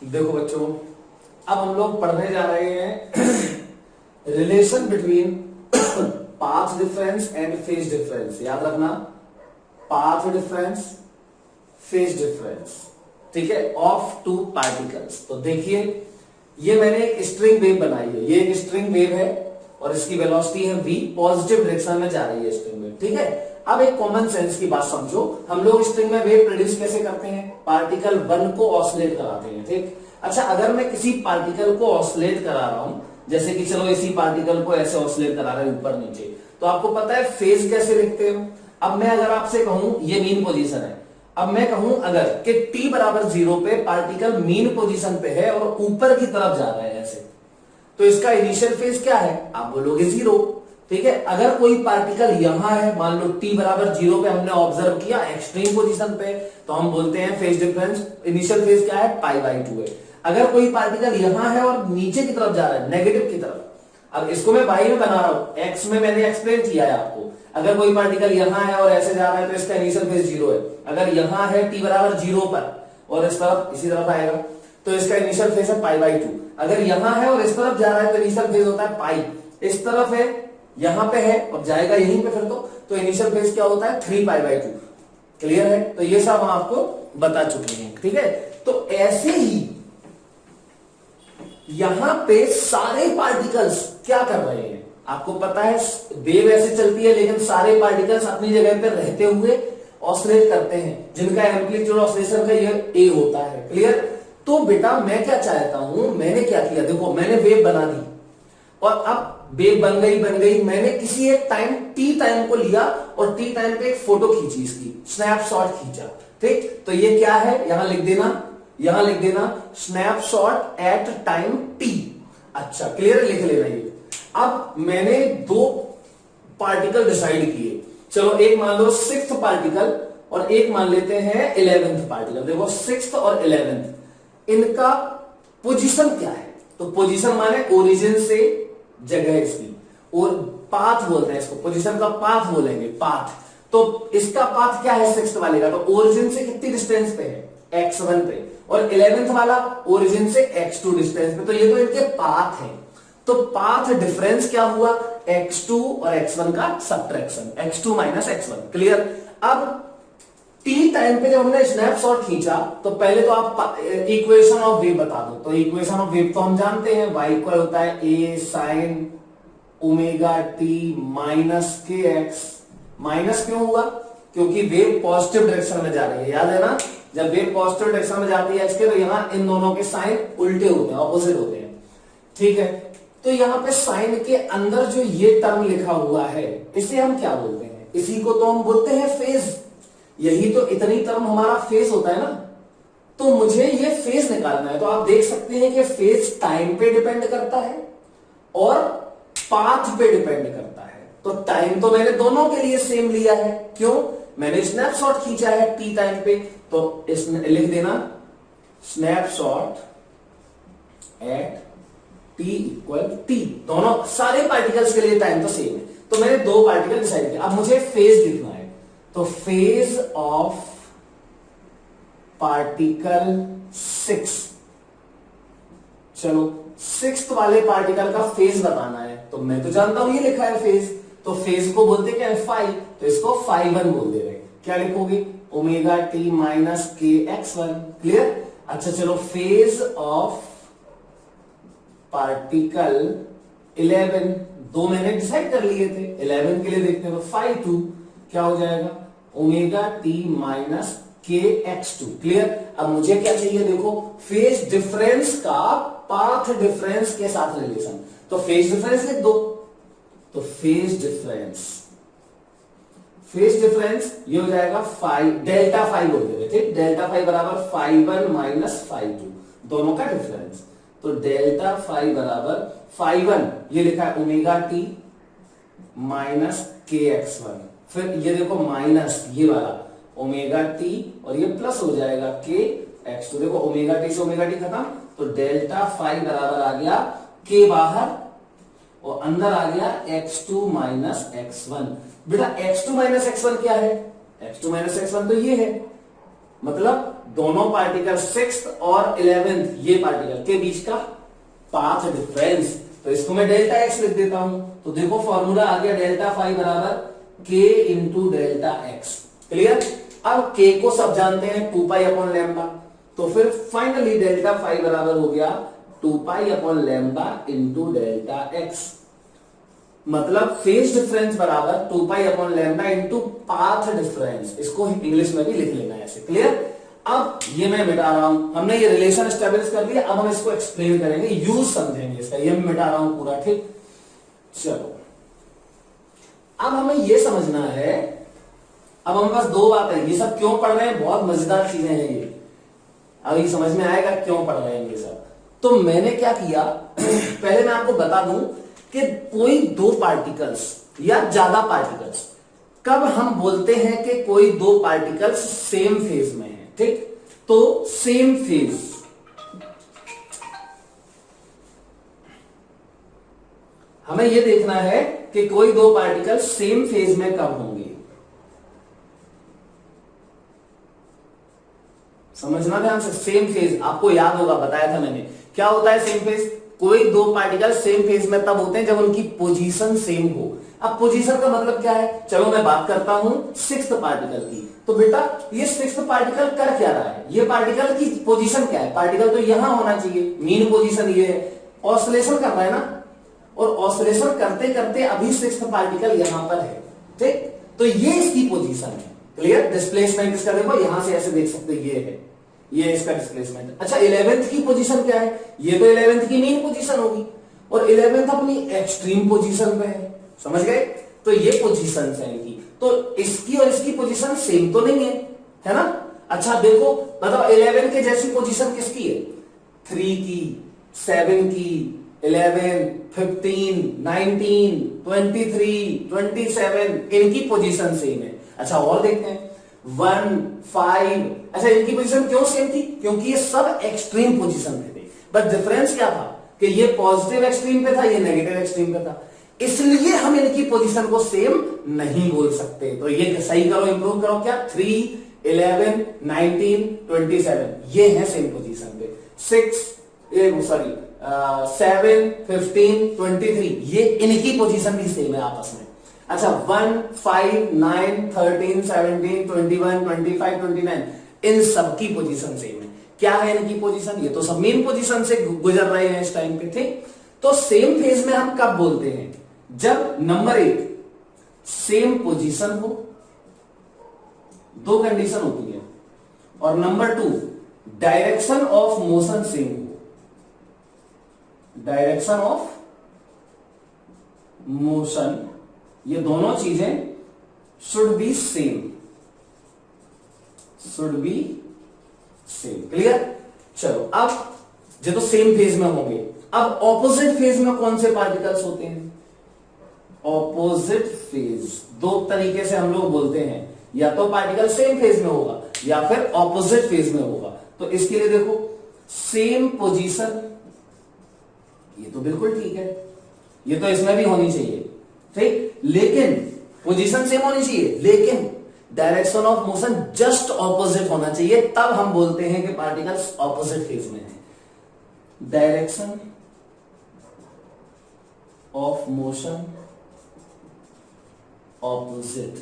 देखो बच्चों, अब हम लोग पढ़ने जा रहे हैं relation between path difference and phase difference. याद रखना, पाथ डिफरेंस, फेज डिफरेंस, ठीक है, ऑफ टू पार्टिकल्स। तो देखिए, ये मैंने एक स्ट्रिंग वेव बनाई है। ये एक स्ट्रिंग वेव है और इसकी वेलोसिटी है v, पॉजिटिव डायरेक्शन में जा रही है स्ट्रिंग वेव, ठीक है। अब एक कॉमन सेंस की बात समझो, हम लोग स्ट्रिंग में वेव प्रोड्यूस कैसे करते हैं? पार्टिकल 1 को ऑसिलेट कराते हैं, ठीक। अच्छा, अगर मैं किसी पार्टिकल को ऑसिलेट करा रहा हूं, जैसे कि चलो इसी पार्टिकल को ऐसे ऑसिलेट करा रहे हैं ऊपर नीचे, तो आपको पता है फेज कैसे लिखते हो? अब मैं अगर आपसे कहूं ये मीन पोजीशन है, अब मैं कहूं अगर कि t बराबर 0 पे पार्टिकल मीन पोजीशन पे है और ऊपर की तरफ जा रहा है ऐसे, तो इसका इनिशियल फेज क्या है? आप बोलोगे 0, ठीक है। अगर कोई पार्टिकल यहां है, मान लो t बराबर 0 पे हमने ऑब्जर्व किया एक्सट्रीम पोजीशन पे, तो हम बोलते हैं फेज डिफरेंस, इनिशियल फेज क्या है? π/2 है। अगर कोई पार्टिकल यहां है और नीचे की तरफ जा रहा है, नेगेटिव की तरफ, अब इसको मैं y में बना रहा हूं, x में मैंने एक्सप्लेन किया है आपको। अगर कोई पार्टिकल यहां है और ऐसे जा रहा है तो इसका इनिशियल फेज 0 है। अगर यहां है t बराबर 0 पर और इस तरफ इसी तरफ आएगा तो इसका इनिशियल फेज है π/2। अगर यहां है और इस तरफ जा रहा है तो इनिशियल फेज होता है पाई, इस तरफ है, यहां पे है और जाएगा यहीं पे फिर तो इनिशियल फेज क्या होता है? 3π/2। क्लियर है? तो ये सब हम आपको बता चुके हैं, ठीक है। तो ऐसे ही यहां पे सारे पार्टिकल्स क्या कर रहे हैं? आपको पता है वेव ऐसे चलती है लेकिन सारे पार्टिकल्स अपनी जगह पे रहते हुए ऑसिलेट करते हैं, जिनका एम्पलीट्यूड ऑसिलेशन का ये ए होता है। क्लियर? तो बेटा मैं क्या चाहता हूं, मैंने क्या किया, देखो मैंने वेव बना दी और अब वेव बन गई, मैंने किसी एक टाइम टी टाइम को लिया और टी टाइम पे एक फोटो खींची, इसकी स्नैपशॉट खींचा, ठीक। तो ये क्या है? यहां लिख देना स्नैपशॉट एट टाइम टी। अच्छा, क्लियर? लिख लेना ये। अब मैंने 2 पार्टिकल डिसाइड किए, चलो एक मान लो 6th पार्टिकल और एक मान लेते हैं 11th पार्टिकल। देखो 6th और 11th, इनका पोजीशन क्या है? तो पोजीशन माने ओरिजिन से जगह इसकी, और पाथ बोलते हैं इसको, पोजीशन का पाथ बोलेंगे, पाथ। तो इसका पाथ क्या है 6th वाले का? तो ओरिजिन से कितनी डिस्टेंस पे है? x1 पे। और 11th वाला ओरिजिन से x2 डिस्टेंस पे। तो ये तो इनके पाथ है। तो पाथ डिफरेंस क्या हुआ? x2 और x1 का subtraction, x2 minus x1। Clear? अब टी टाइम पे जब हमने स्नैपशॉट खींचा तो पहले तो आप इक्वेशन ऑफ वेव बता दो। तो इक्वेशन ऑफ वेव तो हम जानते हैं, y इक्वल होता है a sin omega T minus k x. Minus क्यों हुआ? क्योंकि वेव पॉजिटिव डायरेक्शन में जा रही है, याद है ना। जब वेव पॉजिटिव डायरेक्शन में जाती है एक्स के, तो यहां इन दोनों के साइन उल्टे होते हैं, ऑपोजिट होते हैं, ठीक है। तो यहां पे साइन के अंदर जो ये टर्म लिखा हुआ है, इसे हम क्या बोलते हैं? इसी को तो हम बोलते हैं फेज। यही तो इतनी टर्म हमारा फेज होता है ना। तो मुझे ये फेज निकालना है। तो आप देख सकते हैं कि फेज टाइम पे डिपेंड करता है और पाथ पे डिपेंड करता है। तो टाइम तो मैंने दोनों के लिए सेम लिया है, क्यों? मैंने स्नैपशॉट खींचा है टी टाइम पे, तो इसमें लिख देना snapshot at T equal T. दोनों सारे पार्टिकल्स के लिए टाइम तो सेम है। तो मैंने 2 पार्टिकल डिसाइड किया। अब मुझे फेज लिखना है, तो फेज ऑफ पार्टिकल 6, चलो 6th वाले पार्टिकल का फेज बताना है। तो मैं तो जानता हूं ये लिखा है फेज, तो फेज को बोलते क्या है? फाई। तो इसको φ1 बोल दे रहे। क्या लिखोगे? ओमेगा टी माइनस के x1। क्लियर? अच्छा चलो, फेज ऑफ पार्टिकल 11, 2 मैंने डिसाइड कर लिए थे, 11 के लिए देखते हैं। तो φ2 क्या हो जाएगा? ओमेगा टी माइनस के x2। क्लियर? अब मुझे क्या चाहिए? देखो फेज डिफरेंस का पाथ डिफरेंस के साथ रिलेशन। तो फेज डिफरेंस लिख दो। तो फेज डिफरेंस ये हो जाएगा डेल्टा फाई बोल देते, ठीक। डेल्टा फाई बराबर φ1 माइनस φ2, दोनों का डिफरेंस। तो डेल्टा फाई बराबर φ1 ये लिखा है ओमेगा टी माइनस के x1, फिर ये देखो माइनस ये वाला ओमेगा टी और ये प्लस हो जाएगा के x2। देखो ओमेगा टी से ओमेगा टी खत्म, तो डेल्टा फाई बराबर आ गया के बाहर और अंदर आ गया x2 माइनस x1। बेटा x2 माइनस x1 क्या है? x2 माइनस x1 तो ये है, मतलब दोनों पार्टिकल 6th और 11th ये पार्टिकल के बीच का पाथ डिफरेंस, तो इसको मैं डेल्टा एक्स लिख देता हूं। तो देखो फॉर्मूला आ गया डेल्टा फाई बराबर के इंटू डेल्टा एक्स। क्लियर। अब के को सब जानते हैं 2 पाई अपॉन लैम्बा, तो फिर फाइनली डेल्टा फाई बराबर हो गया 2 pi upon लैम्बा into delta x. मतलब फेज डिफरेंस बराबर 2 pi upon लैम्बा into path difference. इसको इंग्लिश में भी लिख लेना है ऐसे। क्लियर। अब ये मैं मिटा रहा हूं, हमने ये रिलेशन एस्टेब्लिश कर लिया, अब हम इसको एक्सप्लेन करेंगे, यूज समझेंगे इसका। ये मैं मिटा रहा हूं पूरा। ठीक, चलो अब हमें ये समझना है, अब हमारे पास दो बात है, ये सब क्यों पढ़ रहे हैं, बहुत मजेदार चीजें हैं ये, अभी समझ में आएगा क्यों पढ़ रहे हैं ये सब। तो मैंने क्या किया पहले मैं आपको बता दूं कि कोई दो पार्टिकल्स या ज्यादा पार्टिकल्स, कब हम बोलते हैं कि कोई दो पार्टिकल्स सेम फेज में है। ठीक, तो सेम फेज, हमें यह देखना है कि कोई दो पार्टिकल सेम फेज में कब होंगे। समझना ध्यान से, सेम फेज आपको याद होगा, बताया था मैंने क्या होता है सेम फेज। कोई दो पार्टिकल सेम फेज में तब होते हैं जब उनकी पोजीशन सेम हो। अब पोजीशन का मतलब क्या है, चलो मैं बात करता हूं 6th पार्टिकल की। तो बेटा ये 6th पार्टिकल कर क्या रहा है, ये पार्टिकल की पोजीशन क्या है, पार्टिकल तो यहां होना चाहिए, मीन पोजीशन ये है, ऑसिलेशन कर रहा है ना, और ऑसिलेशन करते करते अभी 6th पार्टिकल यहां पर है। ठीक, तो ये इसकी पोजीशन है। क्लियर। डिस्प्लेसमेंट इसका देखो, यहां से ऐसे देख सकते ये है, ये इसका डिस्प्लेसमेंट। अच्छा 11th की पोजीशन क्या है, ये तो 11th की मीन पोजीशन होगी, और 11th अपनी एक्सट्रीम पोजीशन पे है। समझ गए। तो ये पोजीशन है इनकी, तो इसकी और इसकी पोजीशन सेम तो नहीं है ना। अच्छा देखो, मतलब 11 के जैसी पोजीशन किसकी है, 3 की, 7 की, 11, 15, 19, 23, 27, इनकी पोजीशन सेम है। अच्छा और देखते हैं 1, 5। अच्छा इनकी पोजीशन क्यों सेम थी, क्योंकि ये सब एक्सट्रीम पोजीशन पे थे, बट डिफरेंस क्या था कि ये पॉजिटिव एक्सट्रीम पे था, ये नेगेटिव एक्सट्रीम पे था, इसलिए हम इनकी पोजीशन को सेम नहीं बोल सकते। तो ये सही करो, इंप्रूव करो, क्या 3, 11, 19, 27 ये है सेम पोजीशन पे। 7, 15, 23 ये इनकी पोजीशन भी सेम है आपस में। अच्छा 1, 5, 9, 13, 17, 21, 25, 29 इन सबकी पोजीशन सेम है। क्या है इनकी पोजीशन, ये तो सब मेन पोजीशन से गुजर रहे हैं इस टाइम पे। ठीक, तो सेम फेज में हम कब बोलते हैं, जब नंबर 1 सेम पोजीशन हो, दो कंडीशन होती है, और number 2 direction of motion same हो। डायरेक्शन ऑफ मोशन, ये दोनों चीजें should be same, should be same. Clear. चलो अब जो तो सेम फेज में होंगे, अब ऑपोजिट फेज में कौन से पार्टिकल्स होते हैं, ऑपोजिट फेज दो तरीके से हम लोग बोलते हैं, या तो पार्टिकल सेम फेज में होगा या फिर ऑपोजिट फेज में होगा। तो इसके लिए देखो सेम पोजीशन, ये तो बिल्कुल ठीक है, ये तो इसमें भी होनी चाहिए। ठीक, लेकिन पोजीशन सेम होनी चाहिए, लेकिन direction of motion just opposite होना चाहिए, तब हम बोलते हैं कि पार्टिकल्स ऑपोजिट फेज में है। डायरेक्शन ऑफ मोशन ऑपोजिट,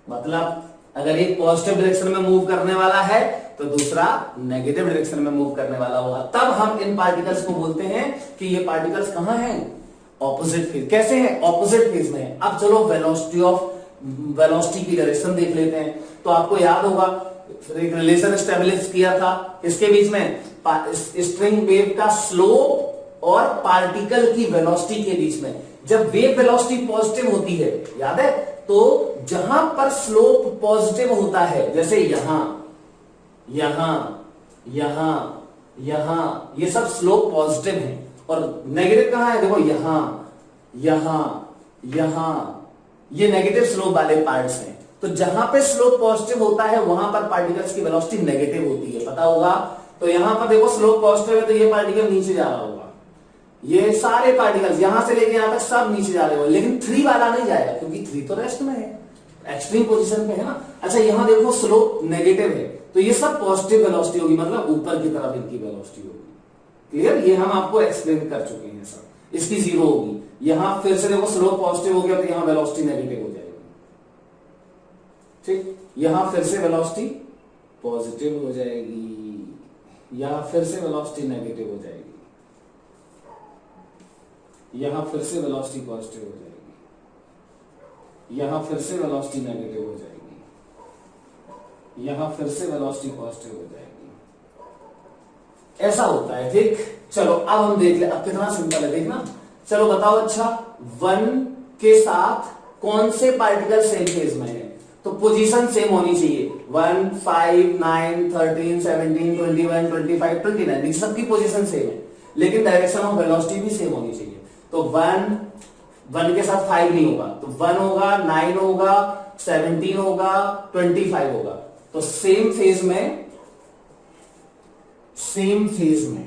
मतलब अगर एक पॉजिटिव डायरेक्शन में मूव करने वाला है तो दूसरा नेगेटिव डायरेक्शन में मूव करने वाला होगा, तब हम इन पार्टिकल्स को बोलते हैं कि ये पार्टिकल्स कहां हैं, ऑपोजिट फेज। कैसे हैं, ऑपोजिट फेज में है। अब चलो वेलोसिटी की डायरेक्शन देख लेते हैं। तो आपको याद होगा एक रिलेशन एस्टेब्लिश किया था इसके बीच में, स्ट्रिंग वेव का स्लोप और पार्टिकल की वेलोसिटी के बीच में। जब वेव वेलोसिटी पॉजिटिव होती है, याद है, तो जहां पर स्लोप पॉजिटिव होता है, जैसे यहां यहां यहां यहां, ये सब स्लोप पॉजिटिव है, और नेगेटिव कहां है, देखो यहां यहां यहां, ये नेगेटिव स्लोप वाले पार्ट्स हैं। तो जहां पे स्लोप पॉजिटिव होता है वहां पर पार्टिकल्स की वेलोसिटी नेगेटिव होती है, पता होगा। तो यहां पर देखो स्लोप पॉजिटिव है तो ये पार्टिकल नीचे जा रहा होगा, ये सारे पार्टिकल्स यहां से लेके यहां तक सब नीचे जा रहे हो, लेकिन 3 वाला नहीं जाएगा क्योंकि 3 तो रेस्ट में है। एक्सट्रीम पोजीशन पे है ना। अच्छा यहां देखो स्लोप नेगेटिव है, तो ये सब पॉजिटिव वेलोसिटी होगी, मतलब ऊपर की तरफ इनकी वेलोसिटी होगी। क्लियर, ये हम आपको एक्सप्लेन कर चुके हैं सब। इसकी जीरो होगी, यहां फिर से देखो स्लोप पॉजिटिव हो गया तो यहां वेलोसिटी नेगेटिव हो जाएगी। ठीक, यहां फिर से वेलोसिटी पॉजिटिव हो जाएगी, यहां फिर से वेलोसिटी नेगेटिव हो जाएगी, यहां फिर से वेलोसिटी पॉजिटिव हो जाएगी, यहां फिर से वेलोसिटी नेगेटिव हो जाएगी, यहां फिर से वेलोसिटी पॉजिटिव हो जाएगी। ऐसा होता है। ठीक, चलो अब हम देख ले, अब कितना सिंपल है देखना। चलो बताओ, अच्छा 1 के साथ कौन से पार्टिकल सेम फेज में है? तो पोजीशन सेम होनी चाहिए। 1, 5, 9, 13, 17, 21, 25, 29 सबकी पोजीशन सेम है, लेकिन डायरेक्शन ऑफ वेलोसिटी भी सेम होनी चाहिए। तो 1 के साथ 5 नहीं होगा, तो 1 होगा, 9 होगा, 17 होगा, 25 होगा। तो सेम फेज में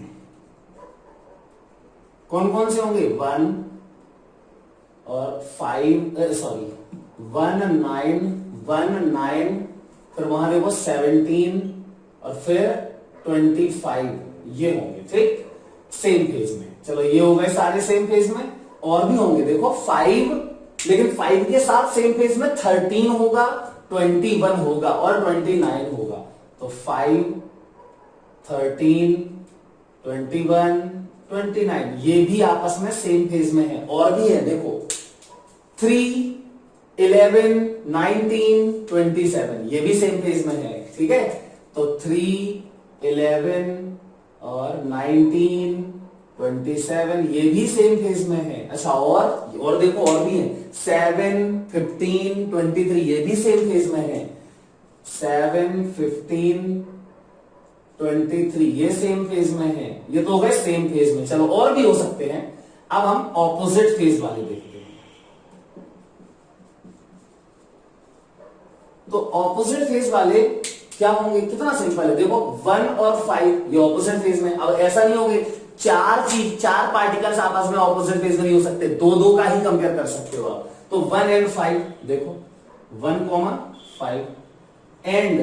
कौन कौन से होंगे? 1 और 5, सॉरी 1, 9, फिर वहां देखो 17 और फिर 25 ये होंगे। ठीक, सेम फेज में। चलो ये हो गए सारे सेम फेज में। और भी होंगे देखो 5, लेकिन 5 के साथ सेम फेज में 13 होगा, 21 होगा और 29 होगा। तो 5, 13, 21, 29 ये भी आपस में सेम फेज में है। और भी है देखो 3, 11, 19, 27 ये भी सेम फेज में है। ठीक है, तो 3, 11 और 19, 27 ये भी सेम फेज में है। अच्छा और देखो और भी है 7, 15, 23 ये भी सेम फेज में है। 7, 15, 23 ये सेम फेज में है। ये तो हो गए सेम फेज में। चलो और भी हो सकते हैं। अब हम ऑपोजिट फेज वाले देखते हैं। तो ऑपोजिट फेज वाले क्या होंगे? कितना सिंपल है देखो, 1 और 5 ये ऑपोजिट फेज में। अब ऐसा नहीं होगा चार पार्टिकल्स आपस में ऑपोजिट फेज में नहीं हो सकते, दो का ही कंपेयर कर सकते हो आप। तो 1 और 5 देखो 1, 5 एंड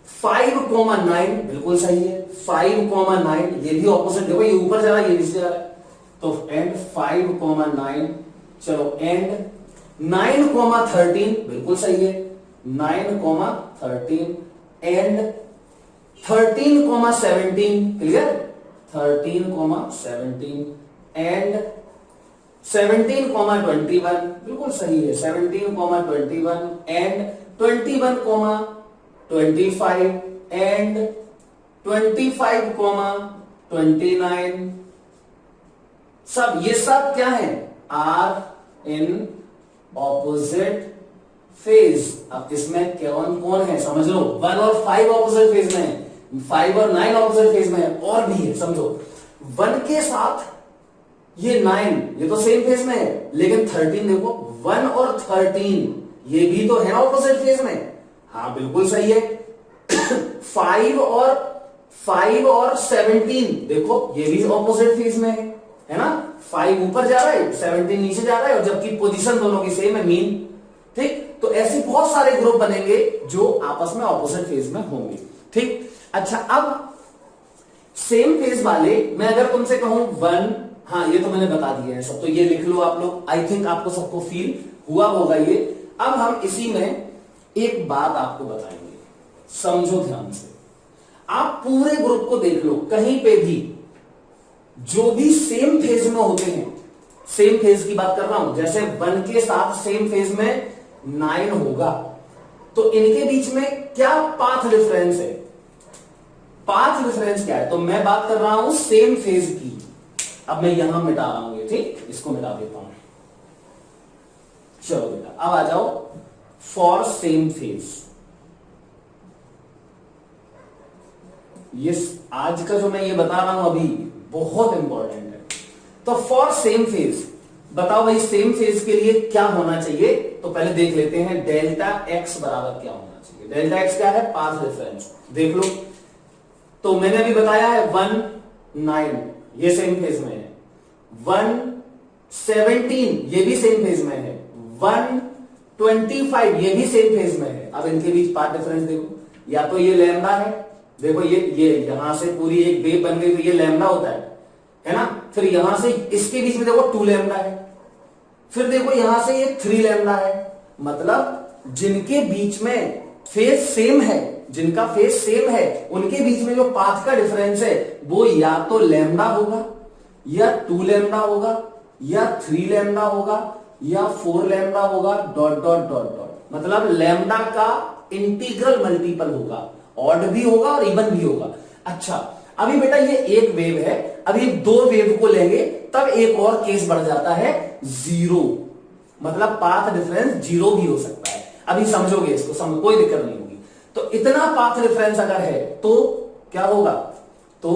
5, 9 बिल्कुल सही है। 5, 9 ये भी ऑपोजिट, देखो ये ऊपर जा रहा है ये नीचे जा रहा है। तो एंड 5, 9 चलो एंड 9, 13 बिल्कुल सही है। 9, 13 एंड 13, 17 क्लियर। 13, 17 एंड 17, 21 बिल्कुल सही है। 17, 21 एंड 21, 25 एंड 25, 29 सब ये सब क्या है? Are in opposite face. अब इसमें कौन कौन है समझ लो। 1 और 5 ऑपोजिट फेज में है, 5 और 9 ऑपोजिट फेज में है, और भी है समझो। 1 के साथ ये 9 ये तो सेम फेज में है, लेकिन 13 देखो 1 और 13 ये भी तो है ऑपोजिट फेज में। हाँ बिल्कुल सही है। 5 और 17 देखो ये भी ऑपोजिट फेज में है ना। 5 ऊपर जा रहा है, 17 नीचे जा रहा है, और जबकि पोजीशन दोनों की सेम है मीन। ठीक, तो ऐसे बहुत सारे ग्रुप बनेंगे जो आपस में ऑपोजिट फेज में होंगे। ठीक, अच्छा अब सेम फेज वाले मैं अगर तुमसे कहूं 1, हाँ ये तो मैंने बता दिया है सब, तो ये लिख लो आप लोग। आई थिंक आपको सबको फील हुआ होगा ये। अब हम इसी में एक बात आपको बताएंगे, समझो ध्यान से। आप पूरे ग्रुप को देख लो, कहीं पे भी जो भी सेम फेज में होते हैं, सेम फेज की बात कर रहा हूं, जैसे 1 के साथ सेम फेज में 9 होगा, तो इनके बीच में क्या पाथ डिफरेंस है? पाथ डिफरेंस क्या है? तो मैं बात कर रहा हूं सेम फेज की। अब मैं यहां मिटा रहा हूं, ठीक, इसको मिटा देता हूं। चलो बेटा अब आ जाओ फॉर सेम फेज। ये आज का जो मैं ये बता रहा हूं अभी बहुत इंपॉर्टेंट है। तो फॉर सेम फेज बताओ भाई, सेम फेज के लिए क्या होना चाहिए? तो पहले देख लेते हैं डेल्टा एक्स बराबर क्या होना चाहिए। डेल्टा एक्स क्या है? Path difference. देख लो, तो मैंने अभी बताया है 1, 9 ये सेम फेज में है। 1, 17 ये भी सेम फेज में है। 1, 25 ये भी सेम फेज में है। अब इनके बीच पाथ डिफरेंस देखो, या तो ये लैम्डा है, देखो ये यहां से पूरी एक वेव बन गई तो ये लैम्डा होता है ना। फिर यहां से इसके बीच में देखो 2 लैम्डा है, फिर देखो यहां से ये 3 लैम्डा है। मतलब जिनके बीच में फेज सेम है, जिनका फेज सेम है, उनके बीच में जो पाथ का डिफरेंस है वो या तो लैम्डा होगा, या 2 लैम्डा होगा, या 3 लैम्डा होगा, या 4 लैम्डा होगा, डॉट डॉट डॉट डॉट। मतलब लैम्डा का इंटीग्रल मल्टीपल होगा, ऑड भी होगा और इवन भी होगा। अच्छा, अभी बेटा ये एक वेव है, अभी 2 वेव को लेंगे तब एक और केस बढ़ जाता है 0, मतलब पाथ डिफरेंस 0 भी हो सकता है। अभी समझोगे इसको, समझ कोई दिक्कत नहीं होगी। तो इतना पाथ डिफरेंस अगर है तो क्या होगा, तो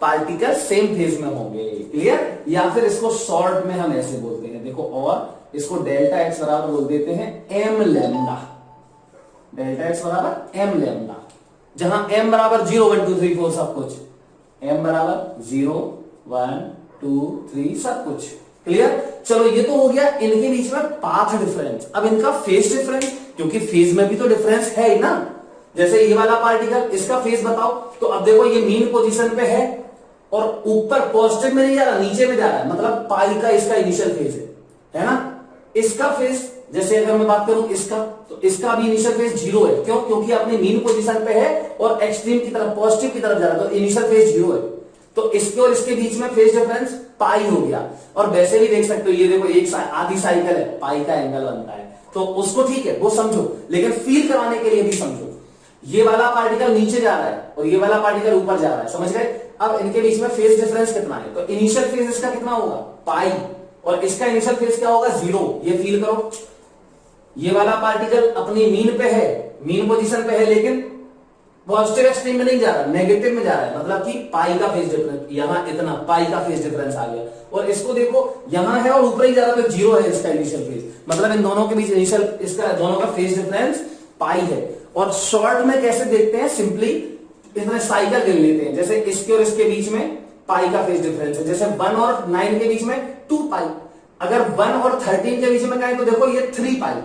पार्टिकल सेम फेज में होंगे, क्लियर। या फिर इसको शॉर्ट में हम ऐसे बोलते हैं, देखो, और इसको डेल्टा एक्स बराबर बोल देते हैं एम लैम्डा, डेल्टा एक्स बराबर एम लैम्डा, जहां एम बराबर 0 1 2 3 4 सब कुछ, एम बराबर 0 1 2 3 सब कुछ, क्लियर। चलो ये तो हो गया इनके बीच में पाथ डिफरेंस। अब इनका फेज डिफरेंस, क्योंकि फेज में भी तो डिफरेंस है ही ना। जैसे ये वाला पार्टिकल, इसका फेज बताओ, तो अब देखो ये मीन पोजीशन पे है और ऊपर पॉजिटिव में नहीं जा रहा, नीचे में जा रहा है, मतलब पाई का इसका इनिशियल फेज है ना। इसका फेज, जैसे अगर मैं बात करूं इसका, तो इसका भी इनिशियल फेज 0 है। क्यों? क्योंकि अपने मीन पोजीशन पे है और एक्सट्रीम की तरफ, पॉजिटिव की तरफ जा रहा है, तो इनिशियल फेज 0 है। तो इसके और इसके बीच में फेज डिफरेंस पाई हो गया। और वैसे भी देख सकते हो, ये देखो एक आधी साइकिल है, पाई का एंगल बनता है, तो उसको ठीक है वो समझो, लेकिन फील कराने के लिए भी समझो। ये वाला पार्टिकल नीचे जा रहा है और ये वाला पार्टिकल ऊपर जा रहा है, समझ गए। अब इनके बीच में फेज डिफरेंस कितना है, तो इनिशियल फेज इसका कितना होगा, पाई, और इसका इनिशियल फेज क्या होगा, 0। ये फील करो, ये वाला पार्टिकल अपनी मीन पे है, मीन पोजीशन पे है, लेकिन पॉजिटिव एक्सट्रीम में नहीं जा रहा, नेगेटिव में जा रहा है, मतलब कि पाई का फेज डिफरेंस, यहां इतना पाई का फेज डिफरेंस आ गया। और इसको देखो, यहां है और ऊपर ही जा रहा है, तो 0 है इसका इनिशियल फेज, मतलब इन दोनों के बीच इनिशियल, इसका दोनों का फेज डिफरेंस पाई है। और शॉर्ट में कैसे देखते हैं, सिंपली इसमें साइकिल गिन लेते हैं, जैसे इसके और इसके बीच में पाई का फेज डिफरेंस है, जैसे 1 और 9 के बीच में 2 पाई, अगर 1 और 13 के बीच में कहें तो देखो ये 3 पाई,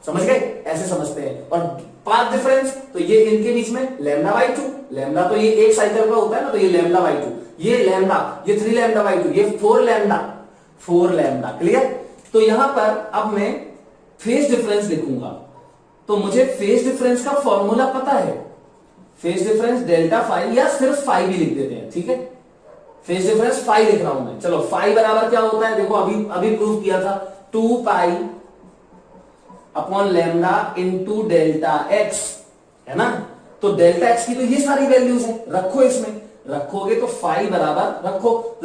समझ गए, ऐसे समझते हैं। और पाथ डिफरेंस, तो ये इनके बीच में लैम्डा बाई 2, लैम्डा तो ये एक साइकिल का होता है ना, तो ये लैम्डा बाई 2, ये लैम्डा, ये 3 लैम्डा बाई 2, ये 4 लैम्डा, क्लियर। तो यहां पर अब मैं फेज डिफरेंस लिखूंगा, तो मुझे फेज डिफरेंस का फॉर्मूला पता है, फेज डिफरेंस डेल्टा फाई, या सिर्फ फाई भी लिख देते हैं, ठीक है। फेज डिफरेंस फाई लिख रहा हूं मैं। चलो फाई बराबर क्या होता है, देखो अभी प्रूव किया था, 2 pi upon lambda into delta x, है ना। तो डेल्टा एक्स की तो ये सारी वैल्यूज है, रखो इसमें, रखोगे तो फाई बराबर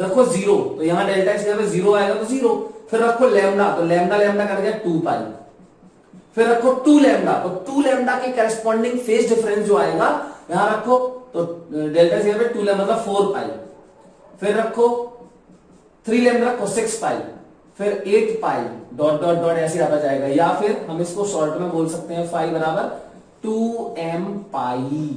रखो 0, तो यहां डेल्टा एक्स जगह 0 आएगा तो 0, फिर रखो लैम्डा, तो लैम्डा कर गया 2 पाई, फिर रखो 2 लैम्डा, तो 2 लैम्डा के करस्पॉन्डिंग फेज डिफरेंस जो आएगा यहां रखो, तो डेल्टा एक्स जगह 2 लैम्डा मतलब 4 पाई, फिर रखो 3 लैम्डा रखो 6 पाई, फिर 8 पाई, डॉट डॉट डॉट ऐसे आता जाएगा। या फिर हम इसको शॉर्ट में बोल सकते हैं फाई बराबर 2m पाई,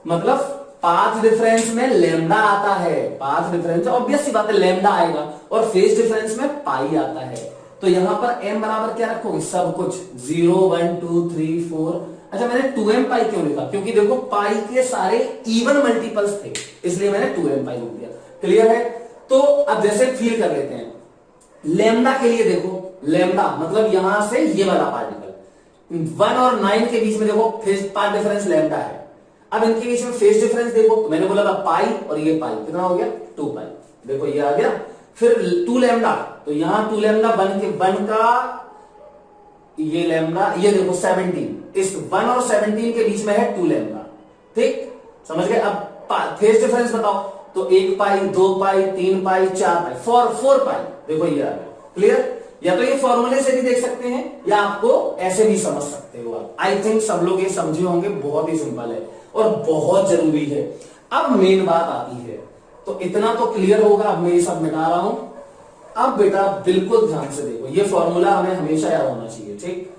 मतलब पाथ डिफरेंस में लैम्डा आता है, पाथ डिफरेंस ऑब्वियस सी बात है लैम्डा आएगा, और फेज डिफरेंस में पाई आता है। तो यहां पर m बराबर क्या रखोगे, सब कुछ 0 1 2 3 4। अच्छा, मैंने 2m पाई क्यों लिखा, क्योंकि देखो पाई के सारे इवन मल्टीपल्स थे, इसलिए मैंने 2m पाई लिख दिया, क्लियर है। तो अब जैसे फील कर लेते हैं लैम्डा के लिए, देखो लैम्डा मतलब यहां से ये वाला पार्टिकल 1 और 9 के बीच में देखो फेज पाथ डिफरेंस लैम्डा है। अब इनके बीच में फेज डिफरेंस देखो, तो मैंने बोला था पाई और ये पाई, कितना हो गया 2 पाई, देखो ये आ गया। फिर 2 लैम्डा, तो यहां 2 लैम्डा 1 का ये लैम्डा, ये देखो 17, इस 1 और 17 के बीच में है 2 लैम्डा, ठीक, समझ गए। अब फेज डिफरेंस बताओ, तो 1 पाई 2 पाई 3 पाई 4 पाई 4 पाई, देखो ये आ गया, क्लियर। या तो ये फॉर्मूले से भी देख सकते हैं, या आपको ऐसे भी समझ सकते हो आप। आई थिंक सब लोग ये समझे होंगे, बहुत ही सिंपल है और बहुत जरूरी है। अब मेन बात आती है, तो इतना तो क्लियर होगा, अब मैं ये सब मिटा रहा हूं। अब बेटा बिल्कुल ध्यान से देखो, ये फॉर्मूला हमें हमेशा याद होना चाहिए, ठीक।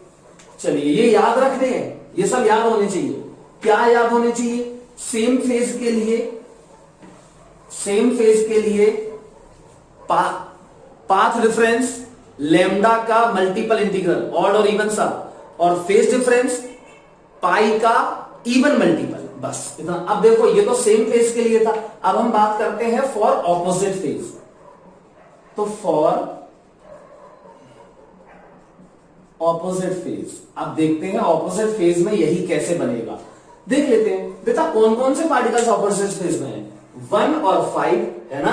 चलिए ये याद रखने हैं, ये सब याद होने चाहिए। क्या याद होने चाहिए, सेम फेज के लिए पाथ डिफरेंस लैम्डा का मल्टीपल इंटीग्रल ऑड और इवन सब, और फेज डिफरेंस पाई का इवन मल्टीपल, बस इतना। अब देखो ये तो सेम फेज के लिए था, अब हम बात करते हैं फॉर ऑपोजिट फेज। तो फॉर ऑपोजिट फेज, अब देखते हैं ऑपोजिट फेज में यही कैसे बनेगा, देख लेते हैं। बेटा कौन कौन से पार्टिकल्स ऑपोजिट फेज में है, 1 और 5 है ना,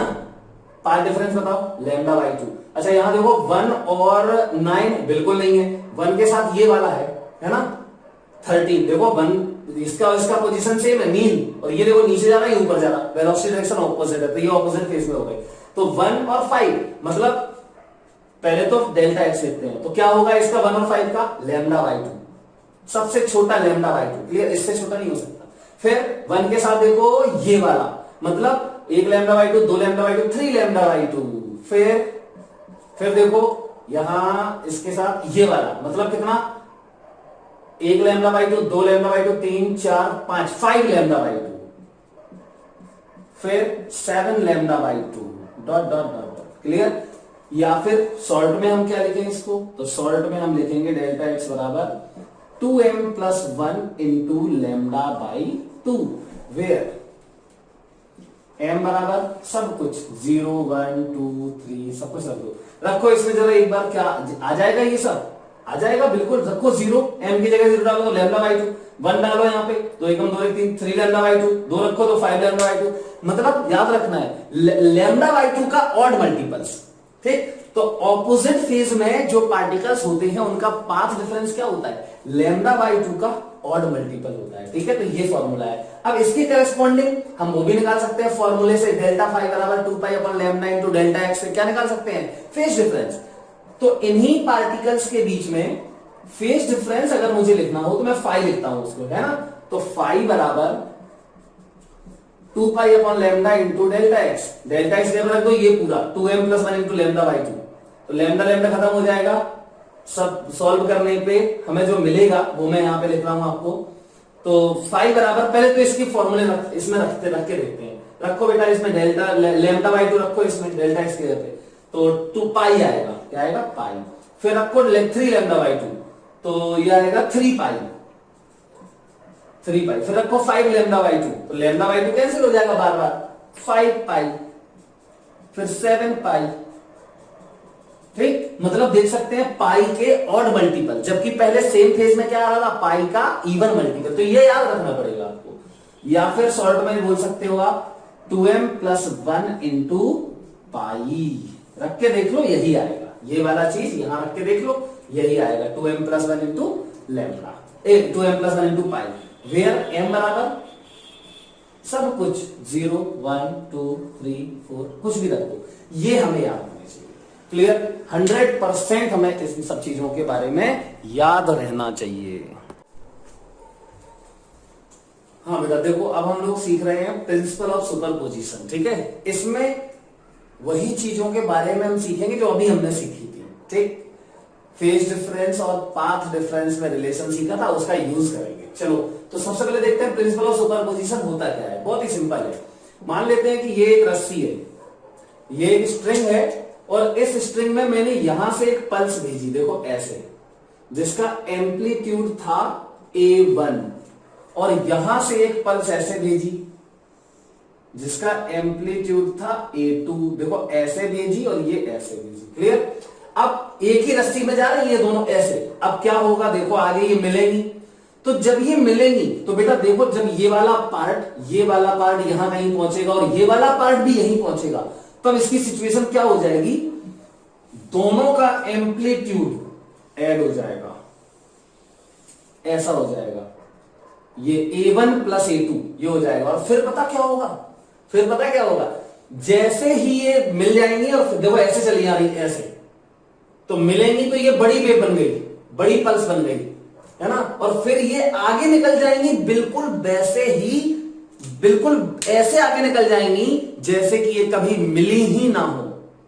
पार्ट डिफरेंस बताओ लैम्डा बाई 2। अच्छा यहां देखो 1 और 9 बिल्कुल नहीं है, 1 के साथ ये वाला है ना 13, देखो 1 इसका पोजीशन सेम है मीन, और ये देखो नीचे जा रहा है ऊपर जा रहा है, वेलोसिटी डायरेक्शन ऑपोजिट है, तो ये ऑपोजिट फेज में हो गए। तो 1 और 5 मतलब पहले तो डेल्टा एक्स लेते हैं, तो क्या होगा इसका 1 और 5 का लैम्डा बाई 2, सबसे छोटा लैम्डा बाई 2, क्लियर, इससे छोटा नहीं हो सकता। फिर 1 के साथ देखो ये वाला, मतलब 1 lambda by 2, 2 lambda by 2, 3 lambda by 2। फिर देखो यहां इसके साथ ये वाला, मतलब कितना, 1 lambda by 2, 2 lambda by 2, 3 4 5, 5 lambda by 2, फिर 7 lambda by 2, dot dot dot, clear. या फिर सॉल्ट में हम क्या लिखेंगे इसको, तो सॉल्ट में हम लिखेंगे डेल्टा एक्स बराबर 2m plus 1 into lambda by 2, where m बराबर सब कुछ 0 1 2 3 सब कुछ रखो इसमें जरा एक बार, क्या आ जाएगा, ये सब आ जाएगा बिल्कुल, रखो 0, m की जगह 0 डालो तो लैम्डा बाई 2, 1 डालो यहाँ पे, 2 1 2 1 3, 3 लैम्डा बाई 2, 2 रखो तो 5 लैम्डा बाई 2, मतलब याद रखना है लैम्डा बाई 2 का ऑड मल्टीपल्स, ठीक। तो ऑपोजिट फेज में जो पार्टिकल्स होते हैं उनका पाथ डिफरेंस क्या होता है, लैम्डा बाई 2 का ऑड मल्टीपल होता है, ठीक है। तो ये फॉर्मूला है। अब इसकी करेस्पॉन्डिंग हम वो भी निकाल सकते हैं फॉर्मूले से, डेल्टा फाई बराबर 2 pi upon lambda into delta x, से क्या निकाल सकते हैं, फेज डिफरेंस। तो इन्हीं पार्टिकल्स के बीच में फेज डिफरेंस अगर मुझे लिखना हो तो मैं फाई लिखता हूं उसको, है ना। तो फाई बराबर 2 pi upon lambda into delta X, delta x रख दो ये पूरा 2m plus 1 into lambda by 2, तो लैम्डा लैम्डा खत्म हो जाएगा, सब सॉल्व करने पे हमें जो मिलेगा वो मैं यहां पे लिख रहा हूं आपको। तो फाई बराबर, पहले तो इसकी फॉर्मूले इसमें रख के देखते हैं, रखो बेटा इसमें डेल्टा लैम्डा बाई 2 रखो इसमें डेल्टा एक्स के जगह पे, तो 2 पाई आएगा, क्या आएगा पाई, फिर रखो 3 लैम्डा बाई 2, तो ये आएगा 3 पाई, फिर रखो 5 लैम्डा बाई 2, तो लैम्डा बाई 2 कैंसिल हो जाएगा बार बार, 5 पाई, फिर 7 पाई, ठीक। मतलब देख सकते हैं पाई के ऑड मल्टीपल, जबकि पहले सेम फेज में क्या आ रहा था, पाई का इवन मल्टीपल, तो ये याद रखना पड़ेगा आपको। या फिर शॉर्ट में बोल सकते हो आप 2m प्लस 1 इंटू पाई, रख के देख लो यही आएगा, ये वाला चीज यहां रख के देख लो यही आएगा, 2m plus 1 into lambda, 2m plus 1 into pi, where m बराबर सब कुछ 0 1 2 3 4 कुछ भी रखो, ये हमें याद होना चाहिए, क्लियर। 100% हमें इस सब चीजों के बारे में याद रहना चाहिए। हाँ बेटा देखो, अब हम लोग सीख रहे हैं प्रिंसिपल ऑफ सुपरपोजिशन, ठीक है। इसमें वही चीजों के बारे में हम सीखेंगे जो अभी हमने सीखी थी, ठीक। फेज डिफरेंस और पाथ डिफरेंस में रिलेशन सीखा था, उसका यूज करेंगे। चलो तो सबसे पहले देखते हैं प्रिंसिपल ऑफ सुपरपोजिशन होता क्या है। बहुत ही सिंपल है, मान लेते हैं कि ये एक रस्सी है, ये एक स्ट्रिंग है, और इस स्ट्रिंग में मैंने यहां से एक पल्स भेजी, देखो ऐसे, जिसका एम्पलीट्यूड था A1, और यहां से एक पल्स ऐसे भेजी जिसका एम्पलीट्यूड था A2, देखो ऐसे भेजी और ये ऐसे भेजी, क्लियर। अब एक ही रस्सी में जा रही है ये दोनों ऐसे, अब क्या होगा देखो आगे ये मिलेंगी, तो जब ये मिलेंगी तो बेटा देखो जब ये वाला पार्ट यहां कहीं पहुंचेगा और ये वाला पार्ट भी यहीं पहुंचेगा, तब इसकी सिचुएशन क्या हो जाएगी, दोनों का एम्पलीट्यूड ऐड हो जाएगा, ऐसा हो जाएगा, ये A1 प्लस A2 ये हो जाएगा। और फिर पता क्या होगा, जैसे ही ये मिल जाएंगी और देखो ऐसे चली आ रही ऐसे, तो मिलेंगी तो ये बड़ी वेव बन गई, बड़ी पल्स बन गई, है ना। और फिर ये आगे निकल जाएंगी बिल्कुल वैसे ही, बिल्कुल ऐसे आगे निकल जाएंगी जैसे कि ये कभी मिली ही ना हो,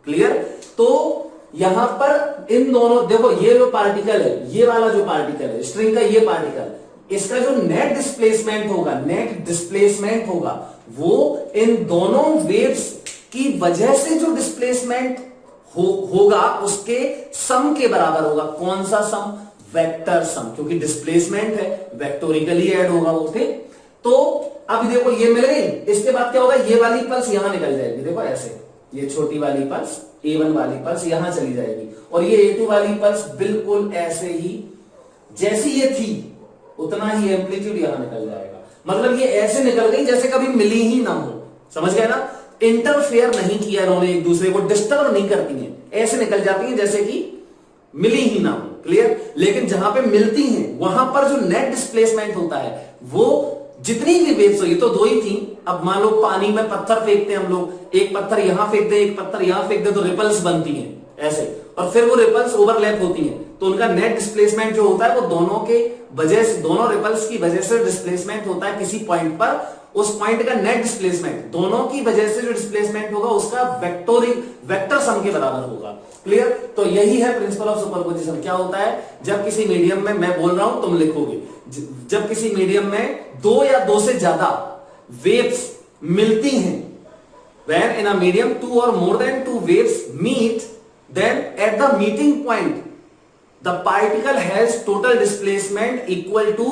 क्लियर। तो यहां पर इन दोनों देखो, ये जो पार्टिकल है, ये वाला जो पार्टिकल है स्ट्रिंग का, ये पार्टिकल, इसका जो नेट डिस्प्लेसमेंट होगा वो इन दोनों वेव्स की वजह से जो डिस्प्लेसमेंट होगा उसके सम के बराबर होगा। कौन सा सम? वेक्टर सम, क्योंकि डिस्प्लेसमेंट है, वेक्टोरिकली ऐड होगा वो। ठीक, तो अब देखो ये मिल गई। इसके बाद क्या होगा, ये वाली पल्स यहां निकल जाएगी, देखो ऐसे, ये छोटी वाली पल्स A1 वाली पल्स यहां चली जाएगी, और ये A2 वाली पल्स बिल्कुल ऐसे ही जैसी ये थी उतना ही एम्पलीट्यूड यहां निकल जाएगा। मतलब ये ऐसे निकल गई जैसे कभी मिली ही ना हो, समझ गए ना? इंटरफेयर नहीं किया इन्होंने, एक दूसरे को डिस्टर्ब नहीं करती हैं, ऐसे निकल जाती हैं जैसे कि मिली ही ना हो। क्लियर? लेकिन जहां पे मिलती हैं वहां पर जो नेट डिस्प्लेसमेंट होता है वो जितनी भी वेव्स हुई, तो दो ही थी। अब मान लो पानी में पत्थर फेंकते हैं हम लोग, एक पत्थर यहां फेंक दे, एक पत्थर यहां फेंक दे, तो रिपल्स बनती हैं ऐसे, और फिर वो रिपल्स ओवरलैप होती हैं, तो उनका नेट डिस्प्लेसमेंट जो होता है वो दोनों के वजह से, दोनों रिपल्स की वजह से डिस्प्लेसमेंट होता है किसी पॉइंट पर। उस पॉइंट का नेट डिस्प्लेसमेंट दोनों की वजह से जो डिस्प्लेसमेंट होगा उसका वेक्टर सम के बराबर होगा। क्लियर? तो यही है प्रिंसिपल ऑफ सुपरपोजिशन। क्या होता है, जब किसी मीडियम में, मैं बोल रहा हूं तुम लिखोगे, जब किसी मीडियम में दो या दो से ज्यादा वेव्स मिलती हैं, when in a medium two or more than two waves meet, then at the meeting point the particle has total displacement equal to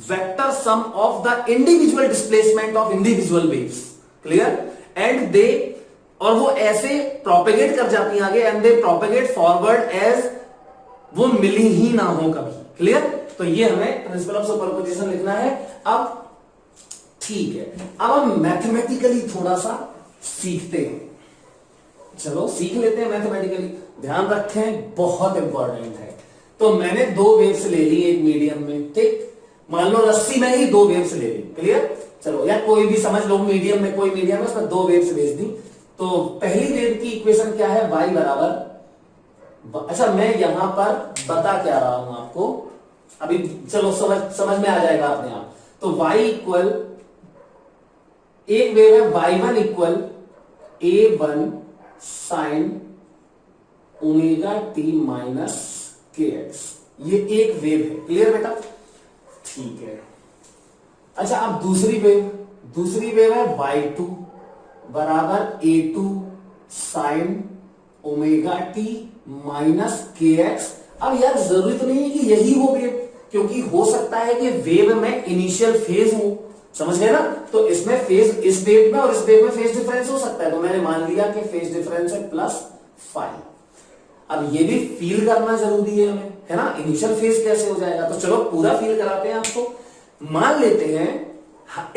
vector sum of the individual displacement of individual waves. Clear? And they, और वो ऐसे propagate कर जाती हैं आगे, and they propagate forward as वो मिली ही ना हो कभी। क्लियर? तो ये हमें प्रिंसिपल ऑफ सुपरपोजिशन लिखना है। अब ठीक है, अब हम मैथमेटिकली थोड़ा सा सीखते हैं। चलो सीख लेते हैं मैथमेटिकली, ध्यान रखें बहुत इंपॉर्टेंट है। तो मैंने दो वेव्स ले ली एक मीडियम में, ठीक, मान लो रस्सी में ही दो वेव्स ले ली। क्लियर? चलो, या कोई भी समझ लो, मीडियम में, कोई मीडियम में, उसमें दो वेव्स भेज दी। तो पहली वेव की इक्वेशन क्या है, y बराबर, अच्छा मैं यहां पर बता क्या रहा हूं आपको अभी, चलो समझ में आ जाएगा अपने आप। तो y इक्वल, एक वेव है y1 equal A1 sine omega T minus kx, ये एक वेव है। क्लियर बेटा? ठीक है। अच्छा, अब दूसरी वेव है y2 बराबर A2 sine omega T minus kx। अब यार जरूरी तो नहीं है कि यही हो वेव, क्योंकि हो सकता है कि वेव में इनिशियल फेज हो, समझ गए ना? तो इसमें फेज, इस वेव में और इस वेव में फेज डिफरेंस हो सकता है, तो मैंने मान लिया कि फेज डिफरेंस है +5। अब ये भी फील करना जरूरी है हमें, है ना? इनिशियल फेज कैसे हो जाएगा, तो चलो पूरा फील कराते हैं आपको। मान लेते हैं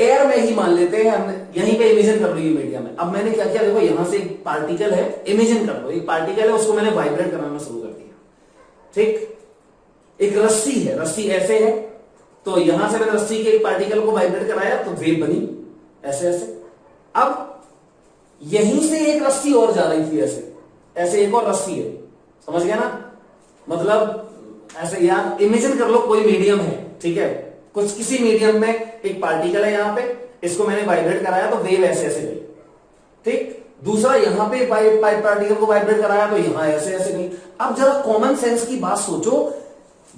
एयर में ही, मान लेते हैं हमने, यहीं पे इमेजिन कर लो ये मीडियम में। अब मैंने क्या किया, देखो यहां से एक पार्टिकल है, इमेजिन कर लो एक पार्टिकल है, उसको मैंने वाइब्रेट कराना शुरू कर दिया। ठीक, एक रस्सी है, रस्सी ऐसे है, तो यहां से मैंने रस्सी के एक पार्टिकल को वाइब्रेट कराया तो वेव बनी ऐसे ऐसे। अब यहीं से एक रस्सी और जा रही थी ऐसे ऐसे, एक और रस्सी है, समझ गया ना? मतलब ऐसे, यार इमेजिन कर लो कोई मीडियम है, ठीक है, कुछ किसी मीडियम में एक पार्टिकल है, यहां पे इसको मैंने वाइब्रेट कराया तो वेव ऐसे ऐसे गई। ठीक, दूसरा यहां पे पार्टिकल को वाइब्रेट कराया तो यहां ऐसे ऐसे गई। अब जरा कॉमन सेंस की बात सोचो,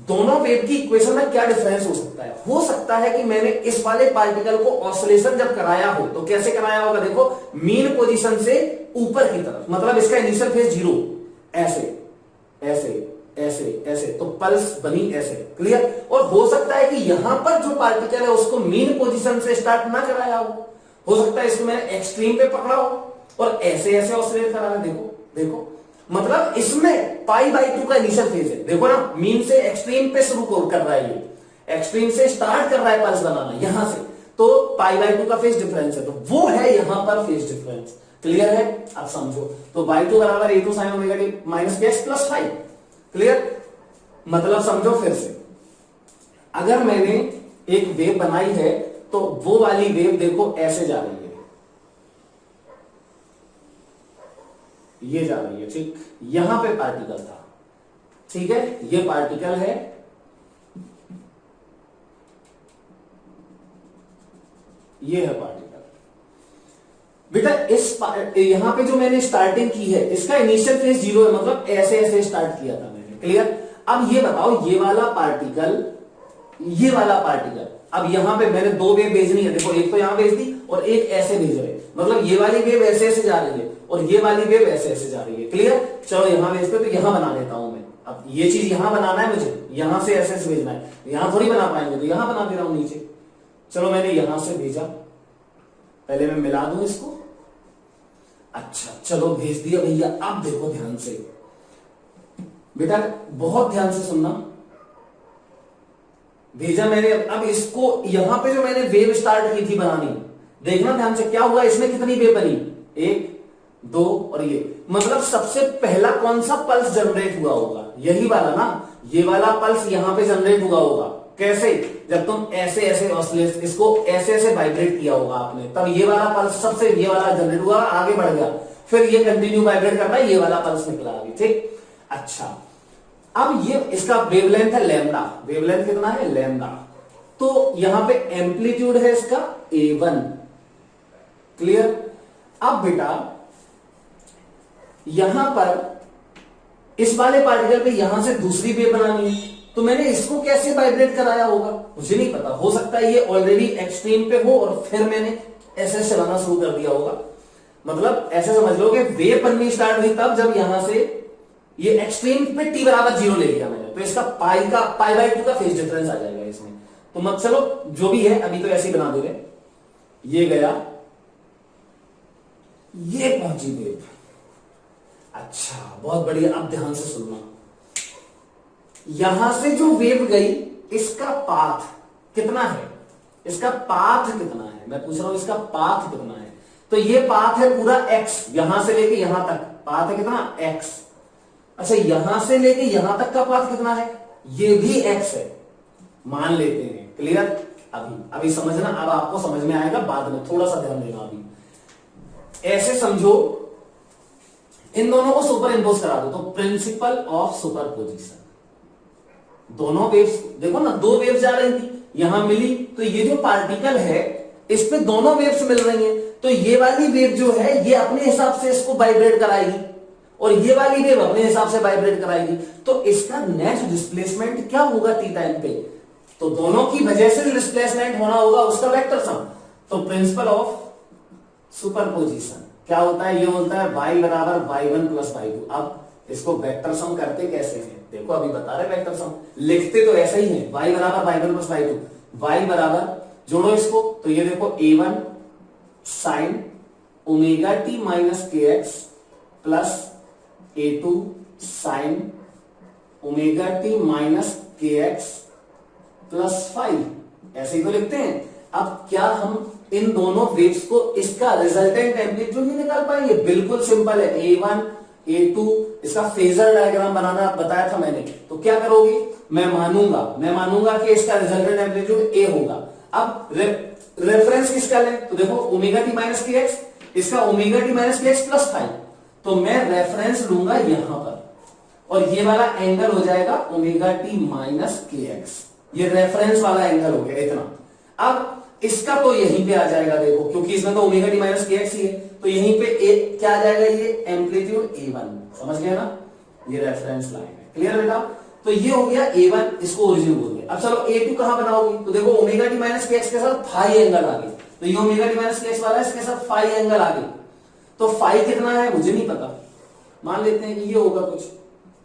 दोनों वेव की इक्वेशन में क्या डिफरेंस हो सकता है? हो सकता है कि मैंने इस वाले पार्टिकल को ऑसिलेशन जब कराया हो तो कैसे कराया होगा, देखो मीन पोजीशन से ऊपर की तरफ, मतलब इसका इनिशियल फेज 0, ऐसे ऐसे ऐसे ऐसे, तो पल्स बनी ऐसे। क्लियर? और हो सकता है कि यहां पर जो पार्टिकल है उसको मीन पोजीशन से स्टार्ट ना कराया हो सकता है इसको मैंने एक्सट्रीम पे पकड़ा हो और ऐसे ऐसे ऑसिलेट करा है। देखो देखो, मतलब इसमें π/2 का इनिशियल फेज है, देखो ना, मीन से एक्सट्रीम पे शुरू कर रहा है, ये एक्सट्रीम से स्टार्ट कर रहा है पल्स बनाना यहां से, तो π/2 का फेज डिफरेंस है, तो वो है यहां पर फेज डिफरेंस। क्लियर है? अब समझो, तो y2 बराबर A2 sine omega T minus kx plus 5। Clear? मतलब समझो फिर से, अगर मैंने एक वेव बनाई है तो वो वाली वेव देखो ऐसे जा रही है, ये जा रही है, ठीक, यहां पे पार्टिकल था, ठीक है, ये पार्टिकल है, ये है पार्टिकल। बेटा इस यहां पे जो मैंने स्टार्टिंग की है इसका इनिशियल फेज 0 है, मतलब ऐसे ऐसे स्टार्ट किया था मैंने। क्लियर? अब ये बताओ, ये वाला पार्टिकल ये वाला पार्टिकल, अब यहां पे मैंने दो वेव भेजनी है, देखो एक तो यहां भेज दी और एक ऐसे भेज रहे, मतलब ये वाली वेव ऐसे ऐसे जा रही है और ये वाली वेव ऐसे ऐसे जा रही है। क्लियर? चलो यहां भेजते, तो यहां बना देता हूं मैं। अब ये चीज यहां बनाना है मुझे, यहां से ऐसे ऐसे भेजना है, यहां थोड़ी बना पाएंगे, तो यहां बना दे रहा हूं नीचे। चलो मैंने यहां से भेजा, पहले मैं मिला दूं इसको। अच्छा चलो भेज दिया भैया। अब देखो ध्यान से बेटा, बहुत ध्यान से सुनना। भेजा मैंने, अब इसको यहां पे जो मैंने वेव स्टार्ट की थी बनानी, देखना ध्यान से क्या हुआ, इसमें कितनी वेव बनी, 1 2 और ये, मतलब सबसे पहला कौन सा पल्स जनरेट हुआ होगा, यही वाला ना, ये वाला पल्स यहां पे जनरेट हुआ होगा। कैसे? जब तुम ऐसे ऐसे ऑसिलेट, इसको ऐसे ऐसे वाइब्रेट किया होगा आपने, तब ये वाला पल्स सबसे, ये वाला जनरेट हुआ, आगे बढ़ गया, फिर ये कंटिन्यू वाइब्रेट कर रहा है, ये वाला पल्स निकला अभी। ठीक, अच्छा अब ये इसका वेवलेंथ है लैम्डा, वेवलेंथ कितना है, लैम्डा। तो यहां पे एम्पलीट्यूड है इसका A1। क्लियर? अब बेटा यहां पर इस वाले पार्टिकल पे यहां से दूसरी वेव बनानी है, तो मैंने इसको कैसे वाइब्रेट कराया होगा मुझे नहीं पता, हो सकता है ये ऑलरेडी एक्सट्रीम पे हो और फिर मैंने ऐसे ऐसे बनाना शुरू कर दिया होगा। मतलब ऐसे समझ लो कि वेव बननी स्टार्ट हुई तब जब यहां से ये एक्सट्रीम पे t बराबर 0 ले लिया मैंने, तो इसका पाई/2 का फेज डिफरेंस आ जाएगा इसमें। तो मत चलो जो भी है, अभी तो ऐसे ही बना दोगे। ये गया, ये पहुंची वेव। अच्छा बहुत बढ़िया, अब ध्यान से सुनना। यहां से जो वेव गई, इसका पाथ कितना है, इसका पाथ कितना है, मैं पूछ रहा हूं इसका पाथ कितना है। तो ये पाथ है पूरा x, यहां से लेके यहां तक पाथ है कितना, x। अच्छा यहां से लेके यहां तक का पाथ कितना है, ये भी x है, मान लेते हैं। क्लियर? अभी समझना, अब आपको समझ में आएगा बाद में, थोड़ा सा ध्यान देना। अभी ऐसे समझो, इन दोनों को सुपर इंपोज करा दो, तो प्रिंसिपल ऑफ सुपरपोजिशन, दोनों वेव्स देखो ना, दो वेव्स जा रही थी, यहां मिली, तो ये जो पार्टिकल है इस पे दोनों वेव्स मिल रही हैं, तो ये वाली वेव जो है ये अपने हिसाब से इसको वाइब्रेट कराएगी और ये वाली वेव अपने हिसाब से वाइब्रेट कराएगी। तो इसका नेट डिस्प्लेसमेंट क्या होगा t टाइम पे, तो दोनों की वजह से डिस्प्लेसमेंट होना होगा उसका वेक्टर सम। तो प्रिंसिपल ऑफ सुपरपोजिशन क्या होता है, ये होता है y बराबर y1 प्लस y2। अब इसको वेक्टर सम करते कैसे हैं, देखो अभी बता रहे वेक्टर सम, लिखते तो ऐसा ही है, y बराबर y1 प्लस y2, y बराबर जोड़ो इसको, तो ये देखो A1 sine omega t minus k x plus A2 sine omega t minus k x plus 5, ऐसे ही तो लिखते हैं। अब क्या हम इन दोनों वेव्स को इसका रिजल्टेंट एम्पलीट्यूड नहीं निकाल पाएंगे, बिल्कुल सिंपल है, A1 A2, इसका फेजर डायग्राम बनाना बताया था मैंने। तो क्या करोगे, मैं मानूंगा कि इसका रिजल्टेंट एम्पलीट्यूड A होगा। अब रेफरेंस किसका ले, तो देखो omega T minus k x, इसका omega T minus k x plus 5, तो मैं रेफरेंस लूंगा यहां पर और ये वाला एंगल हो जाएगा omega T minus k x, ये रेफरेंस वाला एंगल हो गया इतना। अब इसका तो यहीं पे आ जाएगा, देखो क्योंकि इसमें तो omega T minus k x ही है, तो यहीं पे क्या आ जाएगा, ये एम्पलीट्यूड A1, समझ गया ना, ये रेफरेंस लाइन है। क्लियर बेटा? तो ये हो गया A1, इसको ओरिजिन बोलते हैं। अब चलो A2 कहां बनाओगे, तो देखो omega T minus k x के साथ फाई एंगल आगे, तो ये omega T minus k x वाला है, इसके साथ फाई एंगल आगे, तो फाई कितना है मुझे नहीं पता, मान लेते हैं कि ये होगा कुछ,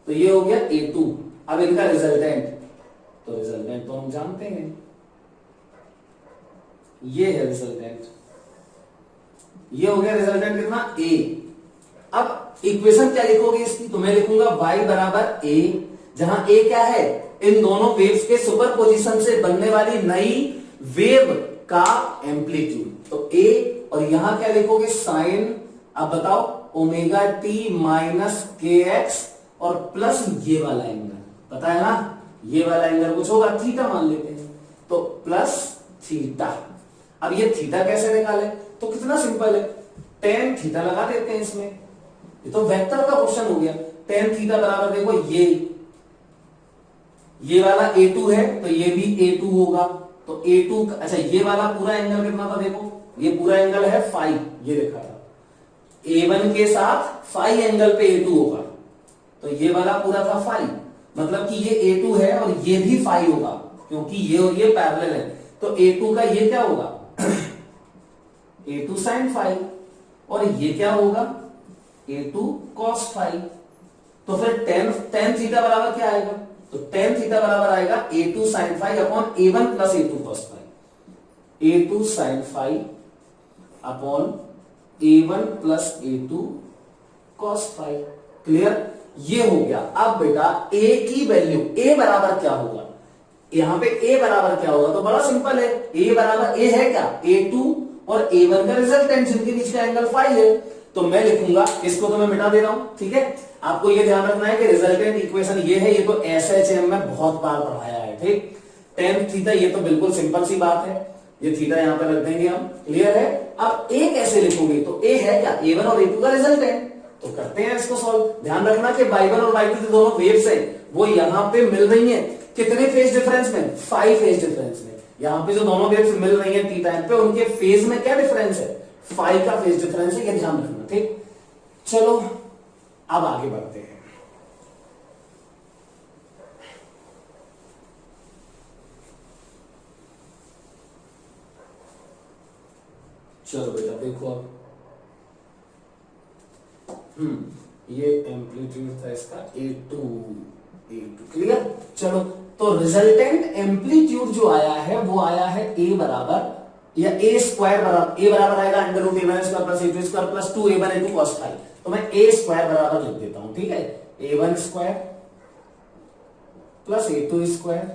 तो ये हो गया A2। अब इनका रिजल्टेंट, तो रिजल्टेंट तो हम जानते हैं, ये है रिजल्टेंट, ये हो गया रिजल्टेंट कितना, A। अब इक्वेशन क्या लिखोगे इसकी, तो मैं लिखूंगा y बराबर A, जहां A क्या है, इन दोनों वेव्स के सुपरपोजिशन से बनने वाली नई वेव का एम्पलीट्यूड, तो A, और यहां क्या लिखोगे साइन, अब बताओ omega T minus k x और प्लस ये वाला एंगल, पता है ना, ये वाला एंगल कुछ होगा, थीटा मान लेते हैं, तो प्लस थीटा। अब ये थीटा कैसे निकाले, तो कितना सिंपल है, टेन थीटा लगा देते हैं इसमें, ये तो वेक्टर का क्वेश्चन हो गया। टेन थीटा बराबर देखो ये वाला A2 है, तो ये भी A2 होगा, तो A2, अच्छा ये वाला पूरा एंगल कितना था, देखो ये पूरा एंगल है फाई, ये देखा था, A1 के साथ फाई एंगल पे A2 होगा, तो ये वाला पूरा था फाई, मतलब कि ये A2 है और ये भी फाई होगा, क्योंकि ये और ये पैरेलल है। तो A2 का ये क्या होगा A2 sin फाई, और ये क्या होगा A2 cos फाई। तो फिर tan थीटा बराबर क्या आएगा, तो tan थीटा बराबर आएगा A2 sin phi upon A1 plus A2 cos phi. A2 sin phi upon A1 plus A2 cos phi. Clear, ये हो गया। अब बेटा A की वैल्यू, A बराबर क्या होगा, यहां पे A बराबर क्या होगा, तो बड़ा सिंपल है। A बराबर A है क्या, A2 और A1 का रिजल्टेंट, जिनके बीच का एंगल फाई है। तो मैं लिखूंगा, इसको तो मैं मिटा दे रहा हूं, ठीक है। आपको ये ध्यान रखना है कि रिजल्टेंट इक्वेशन ये है, ये तो SHM में बहुत बार पढ़ाया है, ठीक। tan थीटा, ये तो बिल्कुल सिंपल सी बात है, ये थीटा यहां पे रख देंगे हम, क्लियर है। अब A कैसे लिखोगे, तो A है क्या A1 और A2 का रिजल्टेंट। तो करते हैं इसको सॉल्व। ध्यान रखना कि y1 और y2 जो दोनों वेव्स हैं वो यहां पे मिल रही हैं कितने फेज डिफरेंस में, 5 फेज डिफरेंस में। यहां पे जो दोनों वेव्स मिल रही हैं t टाइम पे, उनके फेज में क्या डिफरेंस है, 5 का फेज डिफरेंस है, ये ध्यान रखना, ठीक। चलो अब आगे बढ़ते हैं। चलो बेटा देखो अब, ये एम्पलीट्यूड था इसका A2 क्लियर। चलो, तो रिजल्टेंट एम्पलीट्यूड जो आया है वो आया है A बराबर या A स्क्वायर बराबर, A बराबर आएगा under root A1 square plus A2 square plus 2A1 A2 cos phi. तो मैं A स्क्वायर बराबर लिख देता हूं, ठीक है। A1 square plus A2 square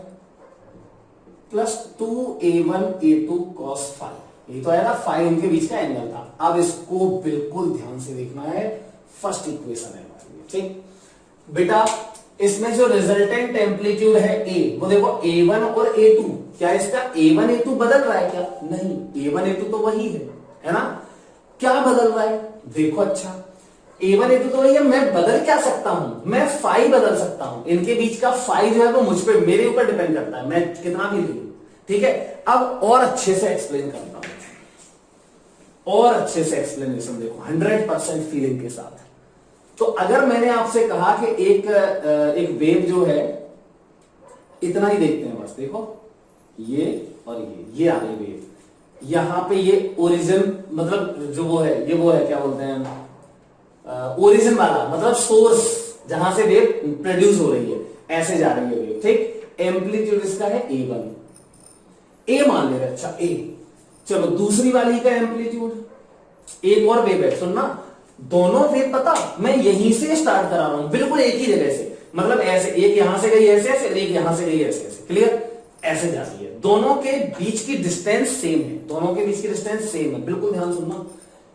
plus 2A1 A2 cos phi. ये तो आया था फाई, उनके बीच का एंगल था। अब इसको बिल्कुल ध्यान से देखना है, फर्स्ट इक्वेशन है हमारी, ठीक बेटा। इसमें जो रिजल्टेंट एम्पलीट्यूड है A, वो देखो A1 और A2, क्या इसका A1 A2 बदल रहा है क्या, नहीं, A1 A2 तो वही है ना। क्या बदल रहा है, देखो अच्छा, A1 A2 तो वही है, मैं बदल क्या सकता हूं, मैं फाई बदल सकता हूं। इनके बीच का फाई जो है वो मुझ पे, मेरे ऊपर डिपेंड करता है, मैं कितना भी लूं, ठीक है। अब और अच्छे से एक्सप्लेन करता हूं, और अच्छे से एक्सप्लेनेशन देखो 100% फीलिंग के साथ। तो अगर मैंने आपसे कहा कि एक वेव जो है, इतना ही देखते हैं बस, देखो ये और ये आ रही वेव, यहां पे ये ओरिजिन, मतलब जो वो है, ये वो है, क्या बोलते हैं, ओरिजिन वाला, मतलब सोर्स जहां से वेव प्रोड्यूस हो रही है, ऐसे जा रही है वेव, ठीक। एम्पलीट्यूड इसका है A1, A मान ले रहे, अच्छा A। चलो दूसरी वाली का एम्पलीट्यूड, एक और वेव है, सुनना, दोनों वेव पता मैं यहीं से स्टार्ट करा रहा हूं, बिल्कुल एक ही जगह से, मतलब ऐसे, एक यहां से गई ऐसे ऐसे, एक यहां से गई ऐसे ऐसे, क्लियर, ऐसे जा रही है। दोनों के बीच की डिस्टेंस सेम है, दोनों के बीच की डिस्टेंस सेम है, बिल्कुल ध्यान सुनना।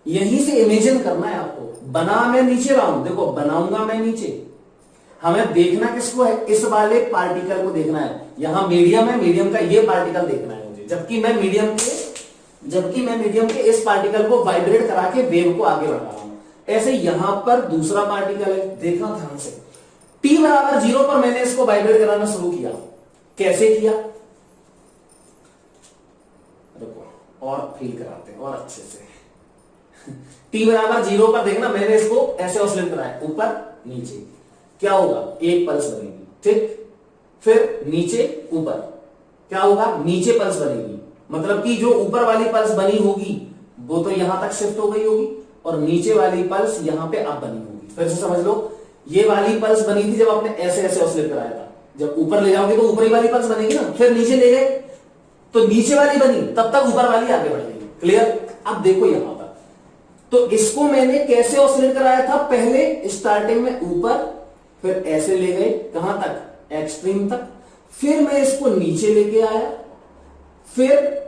यहीं से इमेजिन करना है आपको। बना मैं नीचे रहा हूं, देखो बनाऊंगा मैं नीचे, हमें देखना किसको है, इस वाले पार्टिकल को देखना है। यहां मीडियम है, मीडियम का ये पार्टिकल देखना है मुझे, जबकि मैं मीडियम के इस पार्टिकल को वाइब्रेट करा के वेव को आगे बढ़ा रहा हूं। ऐसे यहां पर दूसरा पार्टिकल है, देखना ध्यान से, t बराबर 0 पर मैंने इसको वाइब्रेट कराना शुरू किया। कैसे किया, देखो और फील कराते हैं और अच्छे से। t बराबर 0 पर देखना, मैंने इसको ऐसे ऑसिलेट कराया, ऊपर नीचे, क्या होगा, एक पल्स बनेगी, ठीक। फिर नीचे ऊपर, क्या होगा, नीचे पल्स बनेगी, मतलब कि जो ऊपर वाली पल्स बनी होगी वो तो यहां तक शिफ्ट हो गई होगी, और नीचे वाली पल्स यहां पे अब बनी होगी। फिर से समझ लो, ये वाली पल्स बनी थी जब आपने ऐसे ऐसे ऑसिलेट कराया था, जब ऊपर ले जाओगे तो ऊपरी वाली पल्स बनेगी ना, फिर नीचे ले गए तो नीचे वाली बनी, तब तक ऊपर वाली आगे बढ़ गई, क्लियर। अब देखो यहां पर, तो इसको मैंने कैसे ऑसिलेट कराया था, पहले स्टार्टिंग में ऊपर, फिर ऐसे ले गए कहां तक, एक्सट्रीम तक, फिर मैं इसको नीचे लेके आया, फिर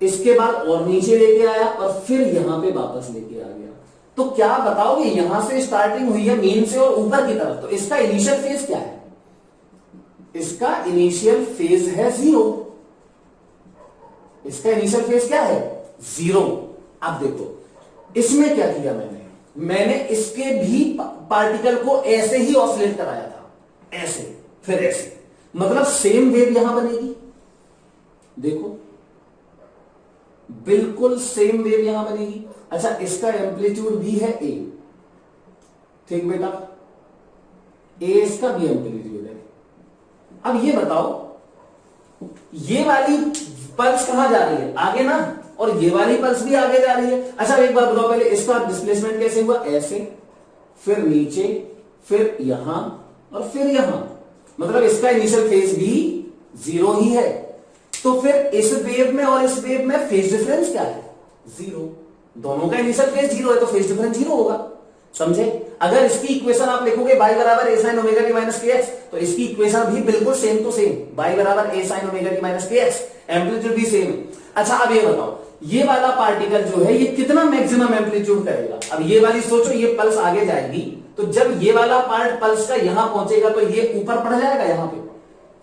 इसके बाद और नीचे लेके आया, और फिर यहां पे वापस लेके आ गया। तो क्या बताओगे, यहां से स्टार्टिंग हुई है मीन से और ऊपर की तरफ, तो इसका इनिशियल फेज क्या है, इसका इनिशियल फेज है 0, इसका इनिशियल फेज क्या है 0। अब देखो इसमें क्या किया मैंने इसके भी पार्टिकल को ऐसे ही ऑसिलेट कराया था, ऐसे फिर ऐसे, मतलब सेम वेव यहां बनेगी, देखो बिल्कुल सेम वेव यहां बनेगी। अच्छा, इसका एम्पलीट्यूड भी है A, ठीक बेटा, A इसका भी एम्पलीट्यूड है। अब ये बताओ ये वाली पल्स कहां जा रही है, आगे ना, और ये वाली पल्स भी आगे जा रही है। अच्छा एक बात बताओ, पहले इसका डिस्प्लेसमेंट कैसे हुआ, ऐसे, फिर नीचे, फिर यहां और फिर यहां, मतलब इसका इनिशियल फेज भी 0 ही है। तो फिर इस वेव में और इस वेव में फेज डिफरेंस क्या है, 0। दोनों का इनिशियल फेज 0 है तो फेज डिफरेंस 0 होगा, समझे। अगर इसकी इक्वेशन आप लिखोगे y बराबर a sin omega T minus k x, तो इसकी इक्वेशन भी बिल्कुल सेम टू सेम, y बराबर a sin omega T minus k x, amplitude भी सेम है। अच्छा अब ये बताओ, ये वाला पार्टिकल जो है ये कितना मैक्सिमम एम्पलीट्यूड करेगा। अब ये वाली सोचो, ये पल्स आगे जाएगी, तो जब ये वाला पार्ट पल्स का यहां पहुंचेगा तो ये ऊपर पड़ जाएगा यहां पे।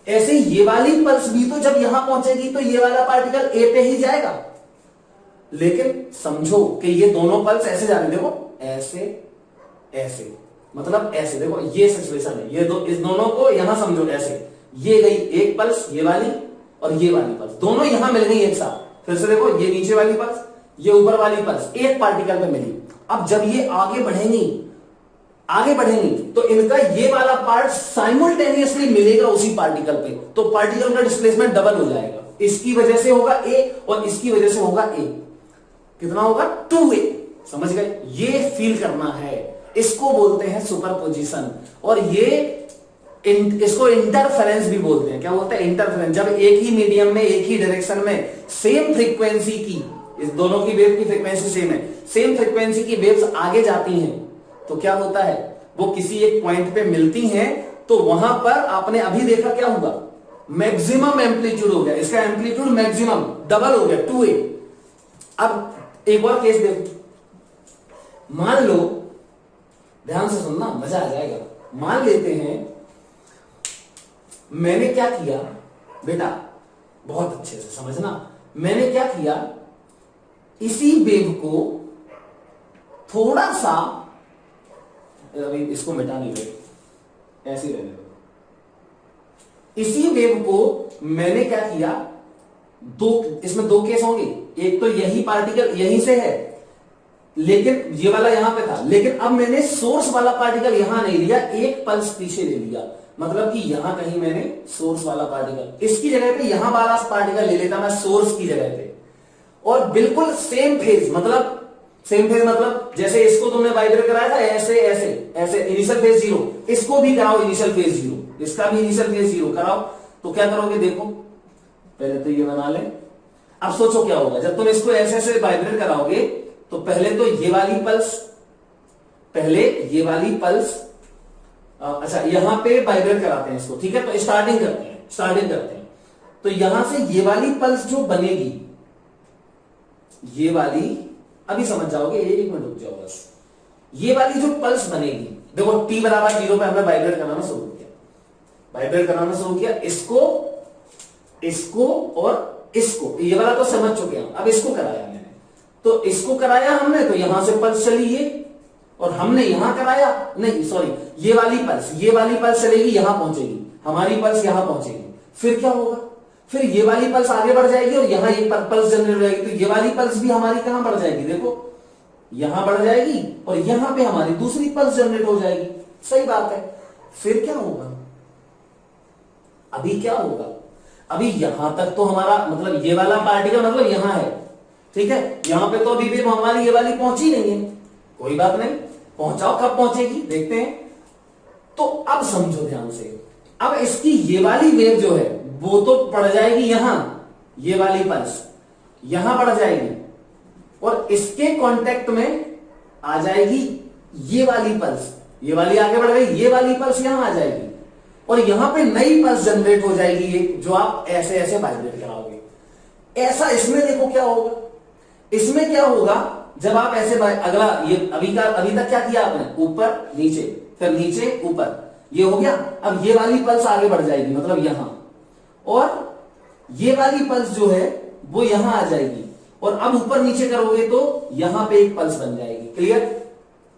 ऐसे ये वाली पल्स भी तो जब यहां पहुंचेगी तो ये वाला पार्टिकल ए पे ही जाएगा। लेकिन समझो कि ये दोनों पल्स ऐसे जा रही, देखो ऐसे ऐसे, मतलब ऐसे, देखो ये सिचुएशन है, ये इस दोनों को यहां समझो ऐसे, ये गई एक पल्स ये वाली और ये वाली पल्स दोनों यहां मिल गई एक साथ। फिर से देखो, ये नीचे वाली पल्स, ये ऊपर वाली पल्स एक पार्टिकल पे मिली। अब जब ये आगे बढ़ेंगी तो इनका ये वाला पार्ट साइमल्टेनियसली मिलेगा उसी पार्टिकल पे, तो पार्टिकल का डिस्प्लेसमेंट डबल हो जाएगा। इसकी वजह से होगा ए और इसकी वजह से होगा ए, कितना होगा 2a, समझ गए। ये फील करना है, इसको बोलते हैं सुपरपोजिशन, और ये इसको इंटरफेरेंस भी बोलते हैं। क्या बोलते हैं, इंटरफेरेंस। जब एक ही मीडियम में एक ही डायरेक्शन में सेम फ्रीक्वेंसी की, इस दोनों की वेव की फ्रीक्वेंसी सेम है, सेम फ्रीक्वेंसी की वेव्स आगे जाती हैं तो क्या होता है, वो किसी एक पॉइंट पे मिलती हैं, तो वहां पर आपने अभी देखा क्या हुआ, मैक्सिमम एम्पलीट्यूड हो गया, इसका एम्पलीट्यूड मैक्सिमम डबल हो गया 2a। अब एक और केस देखो, मान लो, ध्यान से सुनना मजा आ जाएगा। मान लेते हैं मैंने क्या किया, बेटा बहुत अच्छे से समझना, मैंने क्या किया, इसी वेव को थोड़ा सा, अभी इसको मिटा नहीं रहे, ऐसे ही रहने दो। इसी वेव को मैंने क्या किया, इसमें दो केस होंगे, एक तो यही पार्टिकल यहीं से है लेकिन ये वाला यहां पे था, लेकिन अब मैंने सोर्स वाला पार्टिकल यहां नहीं लिया, एक पल्स पीछे ले लिया, मतलब कि यहां कहीं मैंने सोर्स वाला पार्टिकल, इसकी जगह पे यहां वाला पार्टिकल ले लेता मैं सोर्स की जगह पे, और बिल्कुल सेम फेज, मतलब सेम फेज मतलब जैसे इसको तुमने वाइब्रेट कराया था ऐसे ऐसे ऐसे, इनिशियल फेज 0, इसको भी कराओ इनिशियल फेज 0, इसका भी इनिशियल फेज 0 कराओ, तो क्या करोगे देखो, पहले तो ये बना ले। अब सोचो क्या होगा जब तुम इसको ऐसे ऐसे वाइब्रेट कराओगे, तो पहले तो ये वाली पल्स, पहले ये वाली पल्स, अच्छा यहां पे वाइब्रेट कराते हैं इसको, ठीक है, तो स्टार्टिंग करते हैं, तो यहां से ये वाली पल्स जो बनेगी, ये वाली, अभी समझ जाओगे, एक मिनट रुक जाओ बस, ये वाली जो पल्स बनेगी, देखो t बराबर 0 पे हमने वाइब्रेट कराना शुरू किया, इसको और इसको, ये वाला तो समझ चुके हैं, अब इसको कराया मैंने, तो इसको कराया हमने, तो यहां से पल्स चली ये, और हमने यहां कराया, नहीं सॉरी, ये वाली पल्स चलेगी, यहां पहुंचेगी, हमारी पल्स यहां पहुंचेगी, फिर क्या होगा, फिर ये वाली पल्स आगे बढ़ जाएगी और यहां एक पल्स जनरेट हो जाएगी, तो ये वाली पल्स भी हमारी कहां बढ़ जाएगी, देखो यहां बढ़ जाएगी और यहां पे हमारी दूसरी पल्स जनरेट हो जाएगी, सही बात है। फिर क्या होगा, अभी क्या होगा, अभी यहां तक तो हमारा मतलब ये वाला पार्टिकल मतलब यहां है, ठीक है, यहां पे तो अभी भी हमारी ये वाली पहुंची नहीं है, कोई बात नहीं, पहुंचाओ, कब पहुंचेगी देखते हैं। तो अब समझो ध्यान से, अब इसकी ये वाली वेव जो है वो तो पड़ जाएगी यहां, ये वाली पल्स यहां पड़ जाएगी, और इसके कांटेक्ट में आ जाएगी ये वाली पल्स, ये वाली आगे बढ़ गई, ये वाली पल्स यहां आ जाएगी, और यहां पे नई पल्स जनरेट हो जाएगी एक, जो आप ऐसे ऐसे वाइब्रेट कराओगे। ऐसा इसमें देखो क्या होगा, इसमें क्या होगा जब आप ऐसे, अगला ये अभी तक क्या किया आपने, ऊपर नीचे, फिर नीचे ऊपर, ये हो गया। अब ये वाली पल्स आगे बढ़ जाएगी, मतलब यहां, और ये वाली पल्स जो है वो यहां आ जाएगी, और अब ऊपर नीचे करोगे तो यहां पे एक पल्स बन जाएगी। क्लियर,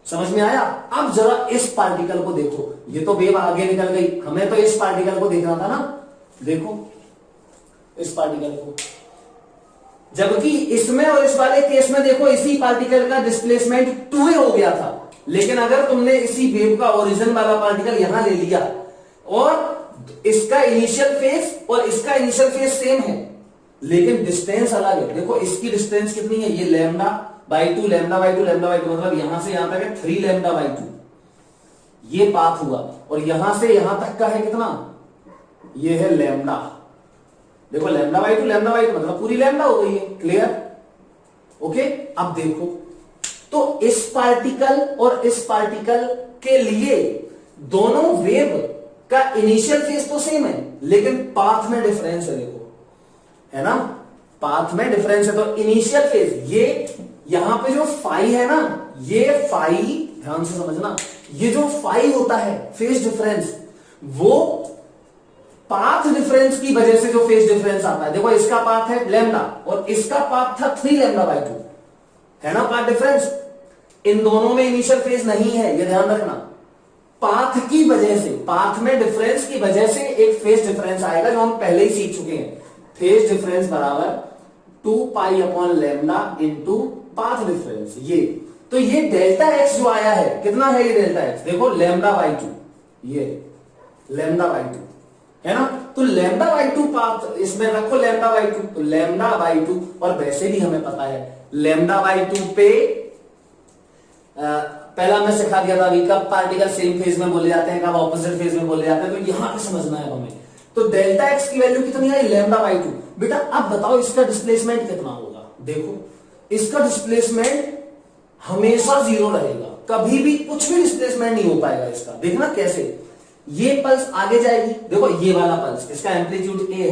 समझ में आया। अब जरा इस पार्टिकल को देखो, ये तो वेव आगे निकल गई, हमें तो इस पार्टिकल को देखना था ना, देखो इस पार्टिकल को, जबकि इसमें और इस वाले केस में देखो इसी पार्टिकल का डिस्प्लेसमेंट 2a हो गया था, लेकिन अगर तुमने इसी वेव का ओरिजिन वाला पार्टिकल यहां ले लिया और इसका इनिशियल फेज और इसका इनिशियल फेज सेम है, लेकिन डिस्टेंस अलग है। देखो इसकी डिस्टेंस कितनी है, ये lambda by two, lambda by two, lambda by two, मतलब यहां से यहां तक है 3 लैम्डा बाई टू, ये पाथ हुआ। और यहां से यहां तक का है कितना, ये है लैम्डा। देखो lambda by two, lambda by two, मतलब पूरी लैम्डा हो गई है। क्लियर? ओके। अब देखो तो इस पार्टिकल और इस पार्टिकल के लिए दोनों वेव का इनिशियल फेज तो सेम है, लेकिन पाथ में डिफरेंस है। देखो है ना, पाथ में डिफरेंस है। तो इनिशियल फेज ये यहां पे जो फाई है ना, ये फाई, ध्यान से समझना, ये जो फाई होता है फेज डिफरेंस, वो पाथ डिफरेंस की वजह से जो फेज डिफरेंस आता है। देखो इसका पाथ है लैम्डा और इसका पाथ था 3 लैम्डा बाई टू, है ना पाथ डिफरेंस। इन दोनों में इनिशियल फेज नहीं है, ये ध्यान रखना। पाथ की वजह से, पाथ में डिफरेंस की वजह से एक फेज डिफरेंस आएगा, जो हम पहले ही सीख चुके हैं। फेज डिफरेंस बराबर 2 pi upon lambda into path difference. ये तो ये डेल्टा एक्स जो आया है, कितना है ये डेल्टा एक्स, देखो लैम्डा बाई टू, ये लैम्डा बाई टू है ना। तो लैम्डा बाई टू पाथ, इसमें रखो लैम्डा बाई टू, तो लैम्डा बाई टू, और वैसे भी हमें पता है लैम्डा बाई टू पे पहला मैं सिखा दिया था अभी, कब पार्टिकल सेम फेज में बोले जाते हैं, कब ऑपोजिट फेज में बोले जाते हैं, तो यहां पे समझना है हमें। तो डेल्टा एक्स की वैल्यू कितनी है, लैम्डा बाई टू। बेटा अब बताओ इसका डिस्प्लेसमेंट कितना होगा। देखो इसका डिस्प्लेसमेंट हमेशा 0 रहेगा, कभी भी कुछ भी डिस्प्लेसमेंट नहीं हो पाएगा इसका। देखना कैसे, ये पल्स आगे जाएगी, देखो ये वाला पल्स, इसका एम्पलीट्यूड ए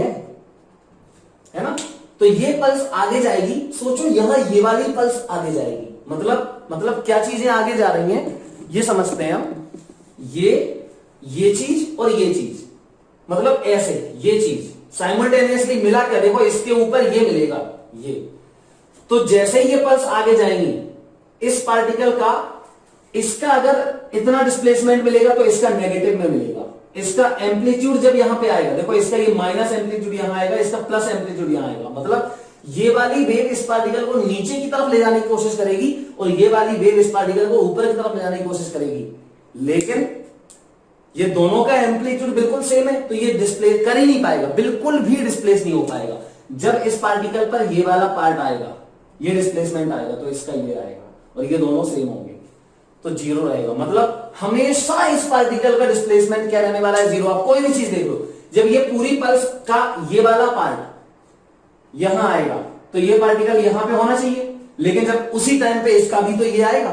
है ना, तो ये पल्स आगे जाएगी। सोचो यहां ये वाली पल्स आगे जाएगी, मतलब क्या चीजें आगे जा रही हैं, ये समझते हैं हम। ये चीज और ये चीज, मतलब ऐसे ये चीज साइमल्टेनियसली मिला के, देखो इसके ऊपर ये मिलेगा ये। तो जैसे ही ये पल्स आगे जाएंगी, इस पार्टिकल का, इसका अगर इतना डिस्प्लेसमेंट मिलेगा तो इसका नेगेटिव में मिलेगा। इसका एम्पलीट्यूड जब यहां पे आएगा, देखो इसका ये माइनस एम्पलीट्यूड यहां आएगा, इसका प्लस एम्पलीट्यूड यहां आएगा। मतलब ये वाली वेव इस पार्टिकल को नीचे की तरफ ले जाने की कोशिश करेगी और ये वाली वेव इस पार्टिकल को ऊपर की तरफ ले जाने की कोशिश करेगी, लेकिन ये दोनों का एम्पलीट्यूड बिल्कुल सेम है, तो ये डिस्प्लेस कर ही नहीं पाएगा, बिल्कुल भी डिस्प्लेस नहीं हो पाएगा। जब इस पार्टिकल पर ये वाला पार्ट आएगा, ये डिस्प्लेसमेंट आएगा, तो इसका ये आएगा और ये दोनों सेम होंगे, तो 0 रहेगा। मतलब हमेशा इस पार्टिकल का डिस्प्लेसमेंट क्या रहने वाला है, 0। आप कोई भी चीज देख लो, जब ये पूरी पल्स का ये वाला पार्ट यहां आएगा, तो ये पार्टिकल यहां पे होना चाहिए, लेकिन जब उसी टाइम पे इसका भी तो ये आएगा,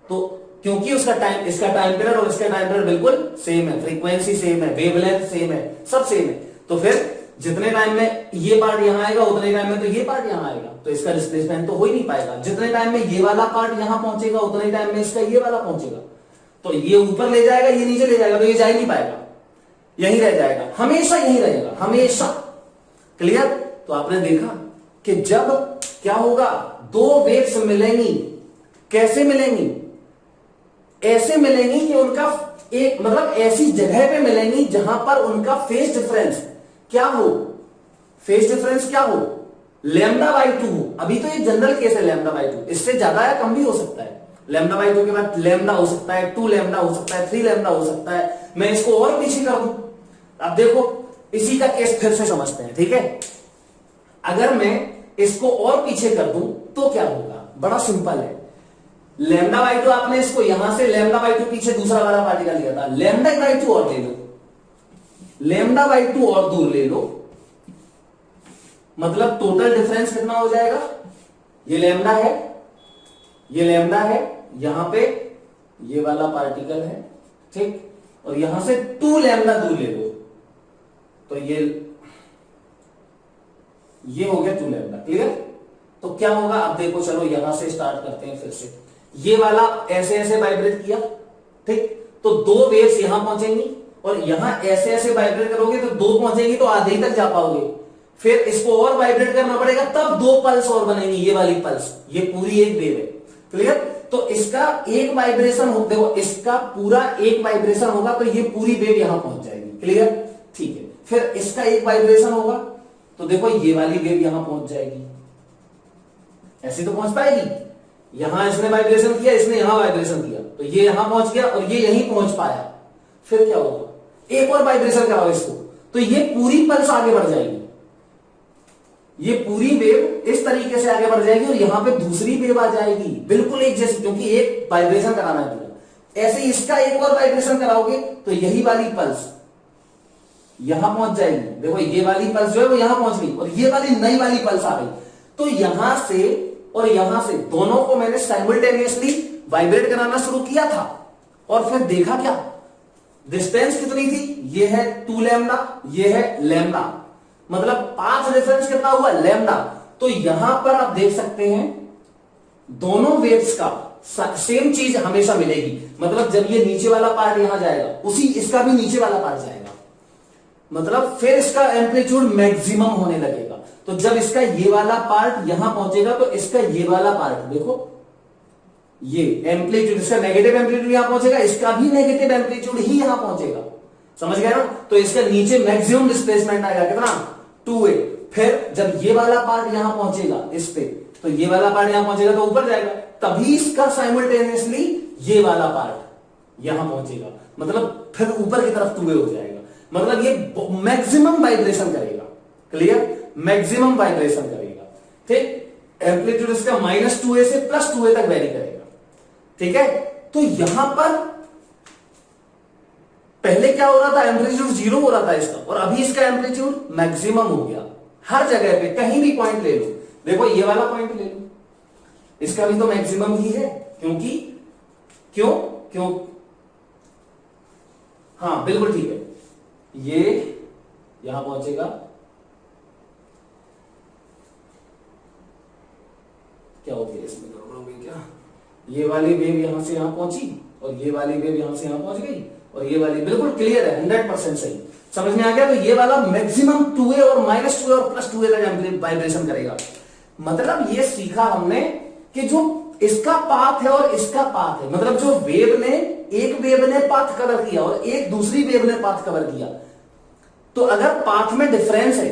तो क्योंकि उसका टाइम, इसका टाइम पीरियड और इसका टाइम पीरियड बिल्कुल सेम है, फ्रीक्वेंसी सेम है, वेवलेंथ सेम है, सब सेम है, तो फिर जितने टाइम में ये पार्ट यहां आएगा उतने टाइम में तो ये पार्ट यहां आएगा, तो इसका डिस्प्लेसमेंट तो हो ही नहीं पाएगा। जितने टाइम में ये वाला पार्ट यहां पहुंचेगा उतने टाइम में इसका ये वाला पहुंचेगा, तो ये ऊपर ले जाएगा, ये नीचे ले जाएगा, तो ये जा ही नहीं पाएगा, यही रह जाएगा, हमेशा यही रहेगा, हमेशा। क्लियर? तो आपने देखा कि जब क्या होगा, दो वेव्स मिलेंगी, कैसे मिलेंगी, ऐसे मिलेंगी कि उनका एक, मतलब ऐसी जगह पे मिलेंगी जहां पर उनका फेज डिफरेंस क्या हो, फेज डिफरेंस क्या हो, लैम्डा बाई टू हो। अभी तो ये जनरल केस है लैम्डा बाई टू, इससे ज्यादा या कम भी हो सकता है। लैम्डा बाई टू के बाद लैम्डा हो सकता है, 2 लैम्डा हो सकता है, 3 लैम्डा हो सकता है। मैं इसको और पीछे कर दूं, अब देखो इसी का केस फिर से समझते हैं, ठीक है। अगर मैं इसको और पीछे कर दूं तो क्या होगा, बड़ा सिंपल है। लैम्डा बाई टू, आपने इसको यहां से लैम्डा बाई टू पीछे दूसरा वाला पार्टिकल लिया था, लैम्डा बाई टू और ले लो, लैम्डा बाई टू और दूर ले लो, मतलब टोटल डिफरेंस कितना हो जाएगा, ये लैम्डा है, ये लैम्डा है, यहां पे ये वाला पार्टिकल है, ठीक, और यहां से 2 लैम्डा दूर ले लो, तो ये हो गया 2 लैम्डा। क्लियर? तो क्या होगा, अब देखो, चलो यहां से स्टार्ट करते हैं फिर से। ये वाला ऐसे ऐसे वाइब्रेट किया, ठीक, तो 2 वेव्स यहां पहुंचेंगी और यहां ऐसे ऐसे वाइब्रेट करोगे तो 2 पहुंचेंगी, तो आधे ही तक जा पाओगे। फिर इसको और वाइब्रेट करना पड़ेगा, तब 2 पल्स और बनेंगी, ये वाली पल्स, ये पूरी एक वेव है। क्लियर? तो इसका एक वाइब्रेशन हो, देखो इसका पूरा एक वाइब्रेशन होगा तो ये पूरी वेव यहां पहुंच जाएगी। क्लियर? ठीक है। फिर इसका एक वाइब्रेशन होगा तो देखो ये वाली वेव यहां पहुंच जाएगी, ऐसी तो पहुंच पाएगी। यहां इसने वाइब्रेशन किया, इसने यहां वाइब्रेशन किया, तो ये यहां पहुंच गया और ये यहीं पहुंच पाया। फिर क्या होगा, एक और वाइब्रेशन कराओ इसको, तो ये पूरी पल्स आगे बढ़ जाएगी, ये पूरी वेव इस तरीके से आगे बढ़ जाएगी और यहां पे दूसरी वेव आ जाएगी बिल्कुल एक जैसी, क्योंकि एक वाइब्रेशन कराना है पूरा। ऐसे इसका एक और वाइब्रेशन कराओगे तो यही वाली पल्स यहां पहुंच जाएगी। देखो ये वाली पल्स जो है वो यहां पहुंच गई और ये वाली नई वाली पल्स आ गई। तो यहां से और यहां से दोनों को मैंने साइमल्टेनियसली वाइब्रेट कराना शुरू किया था और फिर देखा क्या, डिस्टेंस कितनी थी, ये है 2 लैम्डा, ये है लैम्डा, मतलब पाथ डिफरेंस कितना हुआ, लैम्डा। तो यहां पर आप देख सकते हैं दोनों वेव्स का सेम चीज हमेशा मिलेगी, मतलब जब ये नीचे वाला पार्ट यहां जाएगा उसी इसका भी नीचे वाला पार्ट जाएगा, मतलब फिर इसका एम्पलीट्यूड मैक्सिमम होने लगेगा। तो जब इसका ये वाला पार्ट यहां पहुंचेगा तो इसका ये वाला पार्ट देखो, ये एम्पलीट्यूड इसका नेगेटिव एम्पलीट्यूड यहां पहुंचेगा, इसका भी नेगेटिव एम्पलीट्यूड ही यहां पहुंचेगा, समझ गए ना। तो इसका नीचे मैक्सिमम डिस्प्लेसमेंट आएगा कितना, 2a। फिर जब ये वाला पार्ट यहां पहुंचेगा इस पे, तो ये वाला पार्ट यहां पहुंचेगा तो ऊपर जाएगा, तभी इसका साइमल्टेनियसली ये वाला पार्ट यहां पहुंचेगा, मतलब फिर ऊपर की तरफ 2a हो जाएगा, मतलब ये मैक्सिमम वाइब्रेशन करेगा। क्लियर, मैक्सिमम वाइब्रेशन करेगा। ठीक, एम्पलीट्यूड इसका -2a से +2a तक वेरी करेगा। ठीक है, तो यहां पर पहले क्या हो रहा था, एम्पलीट्यूड 0 हो रहा था इसका, और अभी इसका एम्पलीट्यूड मैक्सिमम हो गया। हर जगह पे कहीं भी पॉइंट ले लो, देखो ये वाला पॉइंट ले लो, इसका भी तो मैक्सिमम ही है, क्योंकि क्यों क्यों हाँ बिल्कुल ठीक है, ये यहां पहुंचेगा, क्या हो गया इसमें, गड़बड़ हो गई क्या, ये वाली वेव यहां से यहां पहुंची और ये वाली वेव यहां से यहां पहुंच गई और ये वाली बिल्कुल क्लियर है, 100% सही, समझ में आ गया। तो ये वाला मैक्सिमम 2a और -2a और +2a तक वाइब्रेशन करेगा। मतलब ये सीखा हमने कि जो इसका पाथ है और इसका पाथ है, मतलब जो वेव ने, एक वेव ने पाथ कवर किया और एक दूसरी वेव ने पाथ कवर किया, तो अगर पाथ में डिफरेंस है,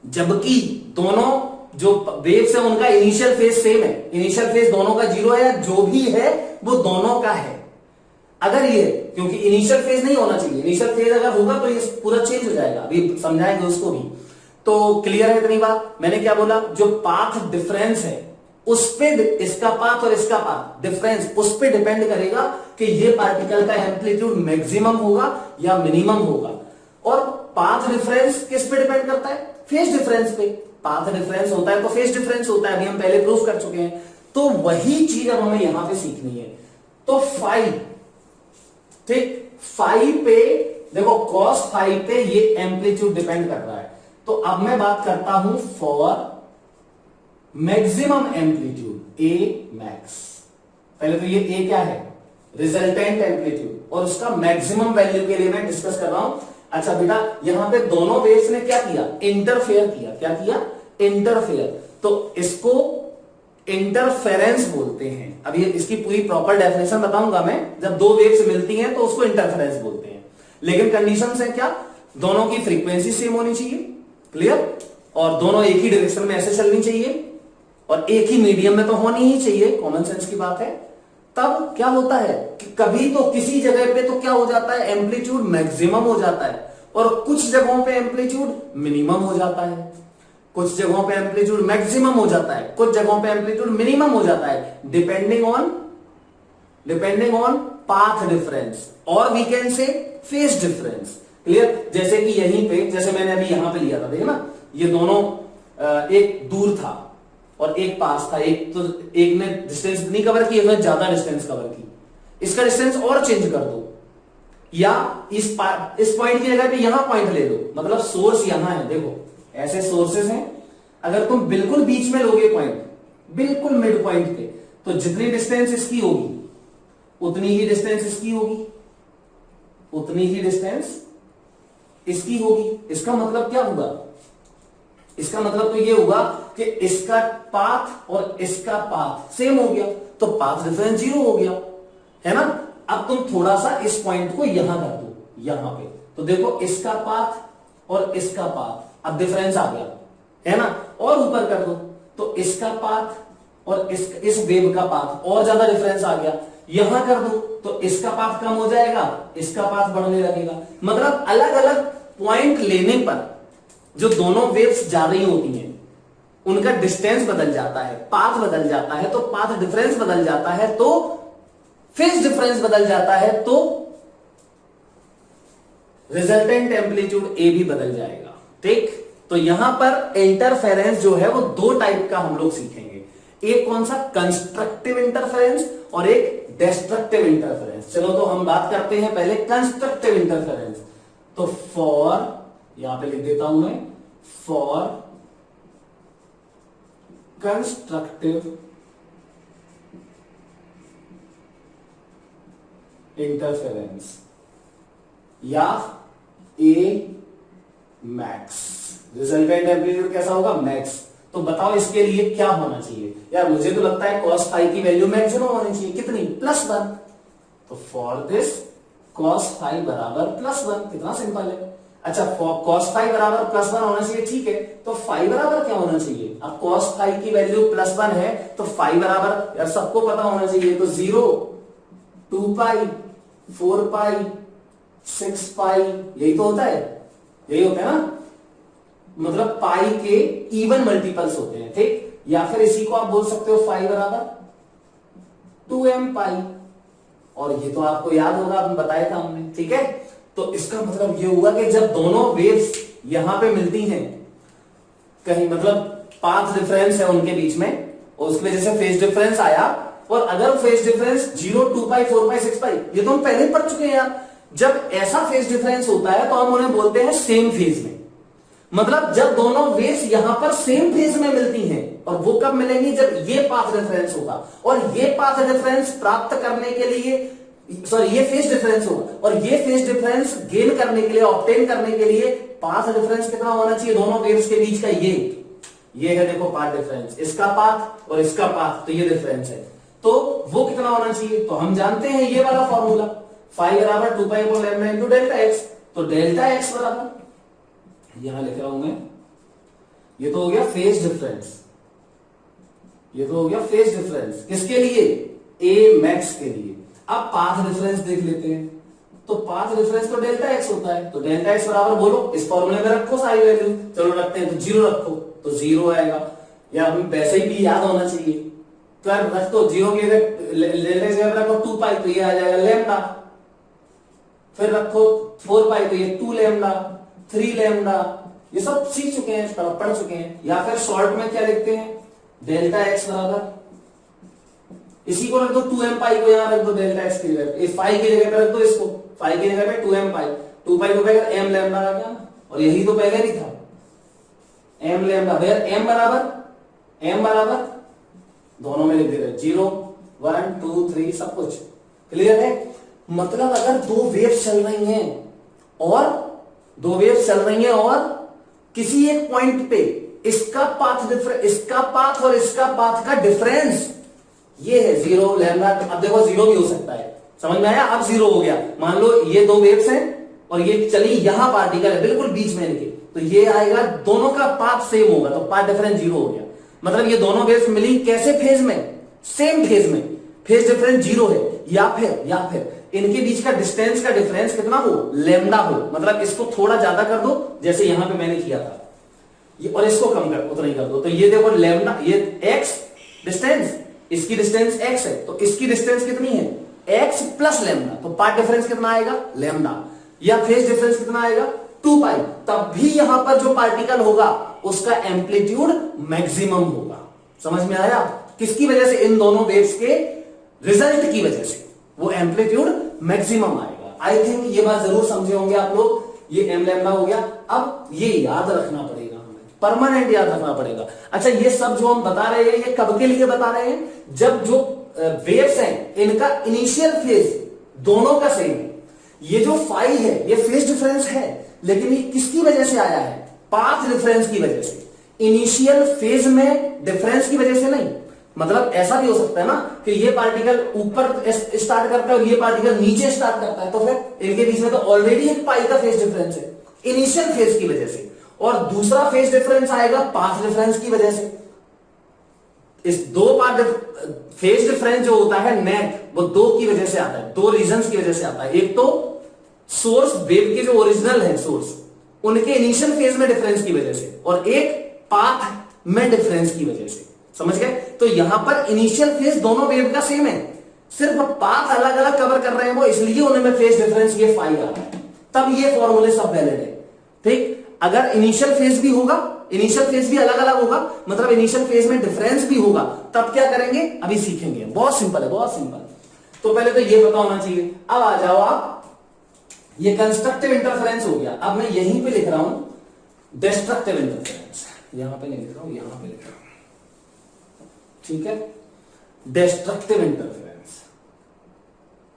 जबकि दोनों जो वेव्स है उनका इनिशियल फेज सेम है, इनिशियल फेज दोनों का 0 है, या जो भी है वो दोनों का है, अगर ये, क्योंकि इनिशियल फेज नहीं होना चाहिए, इनिशियल फेज अगर होगा तो ये पूरा चेंज हो जाएगा, अभी समझाएंगे उसको भी। तो क्लियर है इतनी बात। मैंने क्या बोला, जो पाथ डिफरेंस है उस पे, इसका पाथ और इसका पाथ डिफरेंस उस पे डिपेंड करेगा कि ये पार्टिकल का एम्पलीट्यूड मैक्सिमम होगा या मिनिमम होगा। और पाथ डिफरेंस किस पे डिपेंड करता है, फेज डिफरेंस पे। पाथ डिफरेंस होता है तो फेज डिफरेंस होता है, अभी हम पहले प्रूफ कर चुके हैं। तो वही चीज अब हमें यहां पे सीखनी है। तो 5, ठीक, 5 पे देखो, cos 5 पे ये एम्पलीट्यूड डिपेंड कर रहा है। तो अब मैं बात करता हूं for maximum amplitude A max. पहले तो ये ए क्या है, रिजल्टेंट एम्पलीट्यूड, और उसका मैक्सिमम वैल्यू के लिए मैं डिस्कस कर रहा हूं। अच्छा बेटा, यहां पे दोनों वेव्स ने क्या किया, इंटरफेयर किया। क्या किया, इंटरफेयर। तो इसको इंटरफेरेंस बोलते हैं। अब ये इसकी पूरी प्रॉपर डेफिनेशन बताऊंगा मैं, जब दो वेव्स मिलती हैं तो उसको इंटरफेरेंस बोलते हैं। लेकिन कंडीशंस है क्या, दोनों की फ्रीक्वेंसी सेम होनी चाहिए, क्लियर, और दोनों एक ही डायरेक्शन में ऐसे चलनी चाहिए, और एक ही मीडियम में तो होनी ही चाहिए, कॉमन सेंस की बात है। तब क्या होता है कि कभी तो किसी जगह पे तो क्या हो जाता है, एम्पलीट्यूड मैक्सिमम हो जाता है, और कुछ जगहों पे एम्पलीट्यूड मिनिमम हो जाता है, कुछ जगहों पे एम्पलीट्यूड मैक्सिमम हो जाता है, कुछ जगहों पे एम्पलीट्यूड मिनिमम हो जाता है, डिपेंडिंग ऑन पाथ डिफरेंस, और we can say phase difference. Clear, जैसे कि यहीं पे, जैसे मैंने अभी यहां पे लिया था, देखिए ना, ये दोनों एक दूर था और एक पास था, एक तो एक ने डिस्टेंस नहीं कवर की, एक ने ज्यादा डिस्टेंस कवर की। इसका डिस्टेंस और चेंज कर दो, या इस पॉइंट की जगह पे यहां पॉइंट ले लो, मतलब सोर्स यहां है, देखो ऐसे सोर्सेस हैं। अगर तुम बिल्कुल बीच में लोगे पॉइंट, बिल्कुल मिड पॉइंट पे, तो जितनी डिस्टेंस इसकी होगी उतनी ही डिस्टेंस इसकी होगी, उतनी ही डिस्टेंस इसकी होगी। इसका मतलब क्या होगा, इसका मतलब तो ये होगा कि इसका पाथ और इसका पाथ सेम हो गया, तो पाथ डिफरेंस 0 हो गया, है ना। अब तुम थोड़ा सा इस पॉइंट को यहां कर दो, यहां पे, तो देखो इसका पाथ और इसका पाथ, अब डिफरेंस आ गया, है ना। और ऊपर कर दो तो इसका पाथ और इस वेव का पाथ, और ज्यादा डिफरेंस आ गया। यहां कर दो तो इसका पाथ कम हो जाएगा, इसका पाथ बढ़ने लगेगा। मतलब अलग अलग पॉइंट लेने पर जो दोनों वेव्स जा रही होती हैं उनका डिस्टेंस बदल जाता है, पाथ बदल जाता है, तो पाथ डिफरेंस बदल जाता है, तो फेज डिफरेंस बदल जाता है, तो रिजल्टेंट एम्पलीट्यूड ए भी बदल जाएगा। ठीक, तो यहां पर इंटरफेरेंस जो है वो दो टाइप का हम लोग सीखेंगे, एक कौन सा, कंस्ट्रक्टिव इंटरफेरेंस और एक डिस्ट्रक्टिव इंटरफेरेंस। चलो तो हम बात करते हैं पहले कंस्ट्रक्टिव इंटरफेरेंस। तो फॉर, यहां पे लिख देता हूं मैं, फॉर कंस्ट्रक्टिव इंटरफेरेंस या ए मैक्स, रिजल्टेंट एम्पलीट्यूड कैसा होगा, मैक्स। तो बताओ इसके लिए क्या होना चाहिए यार, मुझे तो लगता है cos फाई की वैल्यू मैक्सिमम होनी चाहिए, कितनी, +1। तो फॉर दिस cos फाई बराबर +1, कितना सिंपल है। अच्छा, cos फाई बराबर +1 होना चाहिए, ठीक है, तो फाई बराबर क्या होना चाहिए। अब cos फाई की वैल्यू +1 है तो फाई बराबर यार सबको पता होना चाहिए, तो 0, 2 पाई, 4 पाई, 6 पाई, यही तो होता है, यही होता है ना, मतलब पाई के इवन मल्टीपल्स होते हैं। ठीक, या फिर इसी को आप बोल सकते हो फाई बराबर 2m पाई, और ये तो आपको याद होगा, आपने बताया था हमने। ठीक है, तो इसका मतलब ये हुआ कि जब दोनों वेव्स यहां पे मिलती हैं कहीं, मतलब पाथ डिफरेंस है उनके बीच में और उसकी वजह से फेज डिफरेंस आया, और अगर फेज डिफरेंस 0, 2 पाई, 4 पाई, 6 पाई, ये तो हम पहले ही पढ़ चुके हैं यार। जब ऐसा फेज डिफरेंस होता है तो हम उन्हें बोलते हैं सेम फेज में। मतलब जब दोनों वेव्स यहां पर सेम फेज में मिलती हैं, और वो कब मिलेंगी, जब ये पाथ डिफरेंस होगा, और ये पाथ डिफरेंस प्राप्त करने के लिए, सॉरी ये फेज डिफरेंस होगा, और ये फेज डिफरेंस गेन करने के लिए, ऑब्टेन करने के लिए पाथ डिफरेंस कितना होना चाहिए दोनों वेव्स के बीच का, ये है देखो पाथ डिफरेंस, इसका पाथ और इसका पाथ, तो ये डिफरेंस है, तो वो कितना होना चाहिए। तो हम जानते हैं ये वाला फॉर्मूला, फाई बराबर 2 pi upon lambda into delta x. तो डेल्टा एक्स बराबर, यहां लिख रहा हूं मैं, ये तो हो गया फेज डिफरेंस, ये तो हो गया फेज डिफरेंस किसके लिए, ए मैक्स के लिए। अब पाथ डिफरेंस देख लेते हैं, तो पाथ डिफरेंस तो डेल्टा एक्स होता है, तो डेल्टा एक्स बराबर बोलो, इस फॉर्मूले में रखो सारी वैल्यू, चलो रखते हैं, तो 0 रखो तो 0 आएगा, या हमें वैसे ही भी याद होना चाहिए, तो रख दो 0 की डेल्टा एक्स रखो 2 पाई, तो ये आ जाएगा लैम्डा, फिर रखो 4 पाई, तो ये 2 लैम्डा, 3 लैम्डा, ये सब सीख चुके हैं, पढ़ चुके हैं। या फिर शॉर्ट में क्या लिखते हैं, डेल्टा एक्स बराबर, इसी को रख दो 2m पाई को यहां रख दो डेल्टा एक्स की जगह, इस फाई की जगह पे रख दो इसको, फाई की जगह पे 2m पाई, 2 पाई को बगैर m लैम्डा का क्या, और यही तो पहले भी था m लैम्डा, बगैर m बराबर दोनों में लिख दे रहे 0, 1, 2, 3 सब कुछ क्लियर है। मतलब अगर दो वेव्स चल रही हैं और किसी एक पॉइंट पे इसका पाथ डिफरेंस, इसका पाथ और इसका पाथ का डिफरेंस ये है 0 लैम्डा, अब देखो 0 भी हो सकता है, समझ में आया, अब 0 हो गया। मान लो ये दो वेव्स हैं और ये चली यहां पार्टिकल है बिल्कुल बीच में इनके, तो ये आएगा, दोनों का पाथ सेम होगा, तो पाथ डिफरेंस 0 हो गया। मतलब ये दोनों वेव्स मिली कैसे, फेज में, सेम फेज में, फेज डिफरेंस 0 है, या फिर इनके बीच का डिस्टेंस का डिफरेंस कितना हो, लैम्डा हो, मतलब इसको थोड़ा ज्यादा कर दो जैसे यहां पे मैंने किया था, ये, और इसको कम कर, उतना ही कर दो, तो ये देखो लैम्डा, ये x डिस्टेंस, इसकी डिस्टेंस x है, तो इसकी डिस्टेंस कितनी है, x प्लस लैम्डा, तो पाथ डिफरेंस कितना आएगा, लैम्डा, या फेज डिफरेंस कितना आएगा 2 पाई, तब भी यहां पर जो पार्टिकल होगा उसका एम्पलीट्यूड मैक्सिमम होगा। समझ में आया, किसकी वजह से, इन दोनों वेव्स के रिजल्ट की वजह से वो एम्पलीट्यूड मैक्सिमम आएगा। आई थिंक ये बात जरूर समझे होंगे आप लोग, ये एम लैम्डा हो गया। अब ये याद रखना पड़ेगा हमें, परमानेंट याद रखना पड़ेगा। अच्छा, ये सब जो हम बता रहे हैं ये कब के लिए बता रहे हैं, जब जो वेव्स हैं इनका इनिशियल फेज दोनों का सेम है। ये जो फाई है ये फेज डिफरेंस है, लेकिन ये किसकी वजह से आया है, पाथ डिफरेंस की वजह से, इनिशियल फेज में डिफरेंस की वजह से नहीं। मतलब ऐसा भी हो सकता है ना कि ये पार्टिकल ऊपर स्टार्ट करता है और ये पार्टिकल नीचे स्टार्ट करता है, तो फिर इनके बीच में तो ऑलरेडी एक पाई का फेज डिफरेंस है इनिशियल फेज की वजह से, और दूसरा फेज डिफरेंस आएगा पाथ डिफरेंस की वजह से। इस दो पार्ट फेज डिफरेंस जो होता है नेट, वो दो की वजह से आता है, दो रीजंस की वजह से आता है। एक तो सोर्स वेव के जो ओरिजिनल है सोर्स, उनके इनिशियल फेज में डिफरेंस की वजह से, और एक पाथ में डिफरेंस की वजह से। समझ गए? तो यहां पर इनिशियल फेज दोनों वेव का सेम है, सिर्फ पाथ अलग अलग कवर कर रहे हैं वो, इसलिए उनमें फेज डिफरेंस ये फाई आ रहा है, तब ये फॉर्मूले सब वैलिड है। ठीक, अगर इनिशियल फेज भी होगा, इनिशियल फेज भी अलग अलग होगा, मतलब इनिशियल फेज में डिफरेंस भी होगा, तब क्या करेंगे अभी सीखेंगे। बहुत सिंपल है, बहुत सिंपल। तो पहले तो ये पता होना चाहिए। अब आ जाओ आप, ये कंस्ट्रक्टिव इंटरफेरेंस हो गया। अब मैं यहीं पे लिख रहा हूं डिस्ट्रक्टिव इंटरफेरेंस, यहां पे नहीं लिख रहा हूं, यहां पे लिख रहा हूं। ठीक है, डिस्ट्रक्टिव इंटरफेरेंस।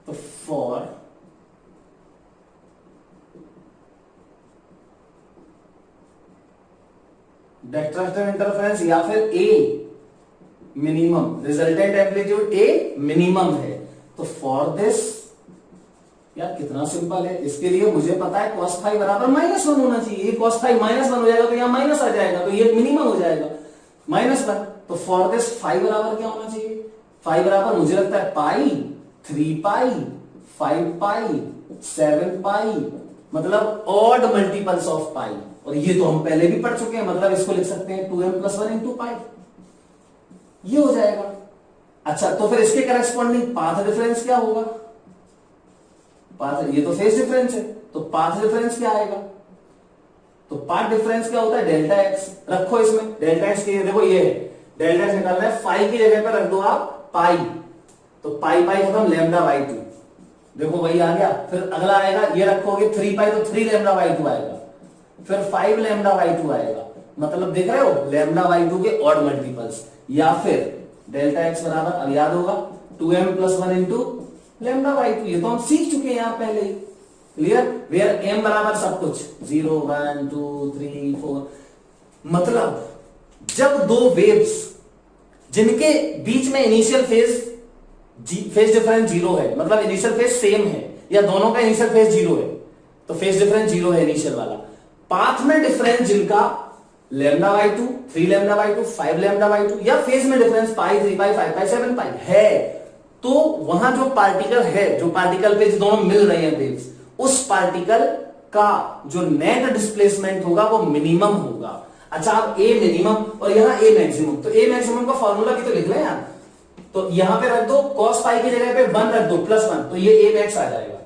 तो फॉर डिस्ट्रक्टिव इंटरफेरेंस या फिर ए मिनिमम, रिजल्टेंट एम्पलीट्यूड ए मिनिमम है, तो फॉर दिस, यार कितना सिंपल है। इसके लिए मुझे पता है cos फाई बराबर -1 होना चाहिए। ये cos फाई -1 हो जाएगा तो यहां माइनस आ जाएगा, तो ये मिनिमम हो जाएगा -1। तो फॉर दिस फाई बराबर क्या होना चाहिए? फाई बराबर मुझे लगता है पाई, 3 पाई, 5 पाई, 7 पाई, मतलब ऑड मल्टीपल्स ऑफ पाई। और ये तो हम पहले भी पढ़ चुके हैं, मतलब इसको लिख सकते हैं 2m+1 इंटू पाई, ये हो जाएगा। अच्छा, तो फिर इसके करस्पॉन्डिंग पाथ डिफरेंस क्या होगा? पाथ, ये तो फेज डिफरेंस है, तो पाथ डिफरेंस क्या आएगा? तो पाथ डिफरेंस क्या होता है? Delta x. रखो इसमें डेल्टा एक्स के, देखो ये है डेल्टा एक्स निकालना है, फाई की जगह पर रख दो आप पाई, तो पाई पाई खत्म, λ/2, देखो वही आ गया। फिर अगला आएगा, ये रखोगे 3 पाई तो 3 λ/2 आएगा, फिर 5 λ/2 आएगा, मतलब देख रहे हो λ/2 के ऑड मल्टीपल्स। या फिर डेल्टा एक्स बराबर, अब याद होगा 2m+1 इंटू λ/2, ये तो हम सीख चुके हैं यहां पहले ही। क्लियर? वेयर m बराबर सब कुछ 0 1 2 3 4, मतलब जब दो वेव्स जिनके बीच में इनिशियल फेज डिफरेंस 0 है, मतलब इनिशियल फेज सेम है, या दोनों का इनिशियल फेज 0 है, तो फेज डिफरेंस 0 है इनिशियल वाला। पाथ में डिफरेंस जिनका λ/2, 3 λ/2, 5 λ/2, या फेज में डिफरेंस पाई, 3 पाई, 5 पाई, 7 पाई है, तो वहां जो पार्टिकल है, जो पार्टिकल पे दोनों मिल रहे हैं वेव्स, उस पार्टिकल का जो नेट डिस्प्लेसमेंट होगा वो मिनिमम होगा। अच्छा, अब ए मिनिमम और यहां ए मैक्सिमम, तो ए मैक्सिमम का फॉर्मूला भी तो लिख लें यार। तो यहां पे रख दो cos पाई की जगह पे 1 रख दो, +1, तो ये ए मैक्स आ जाएगा।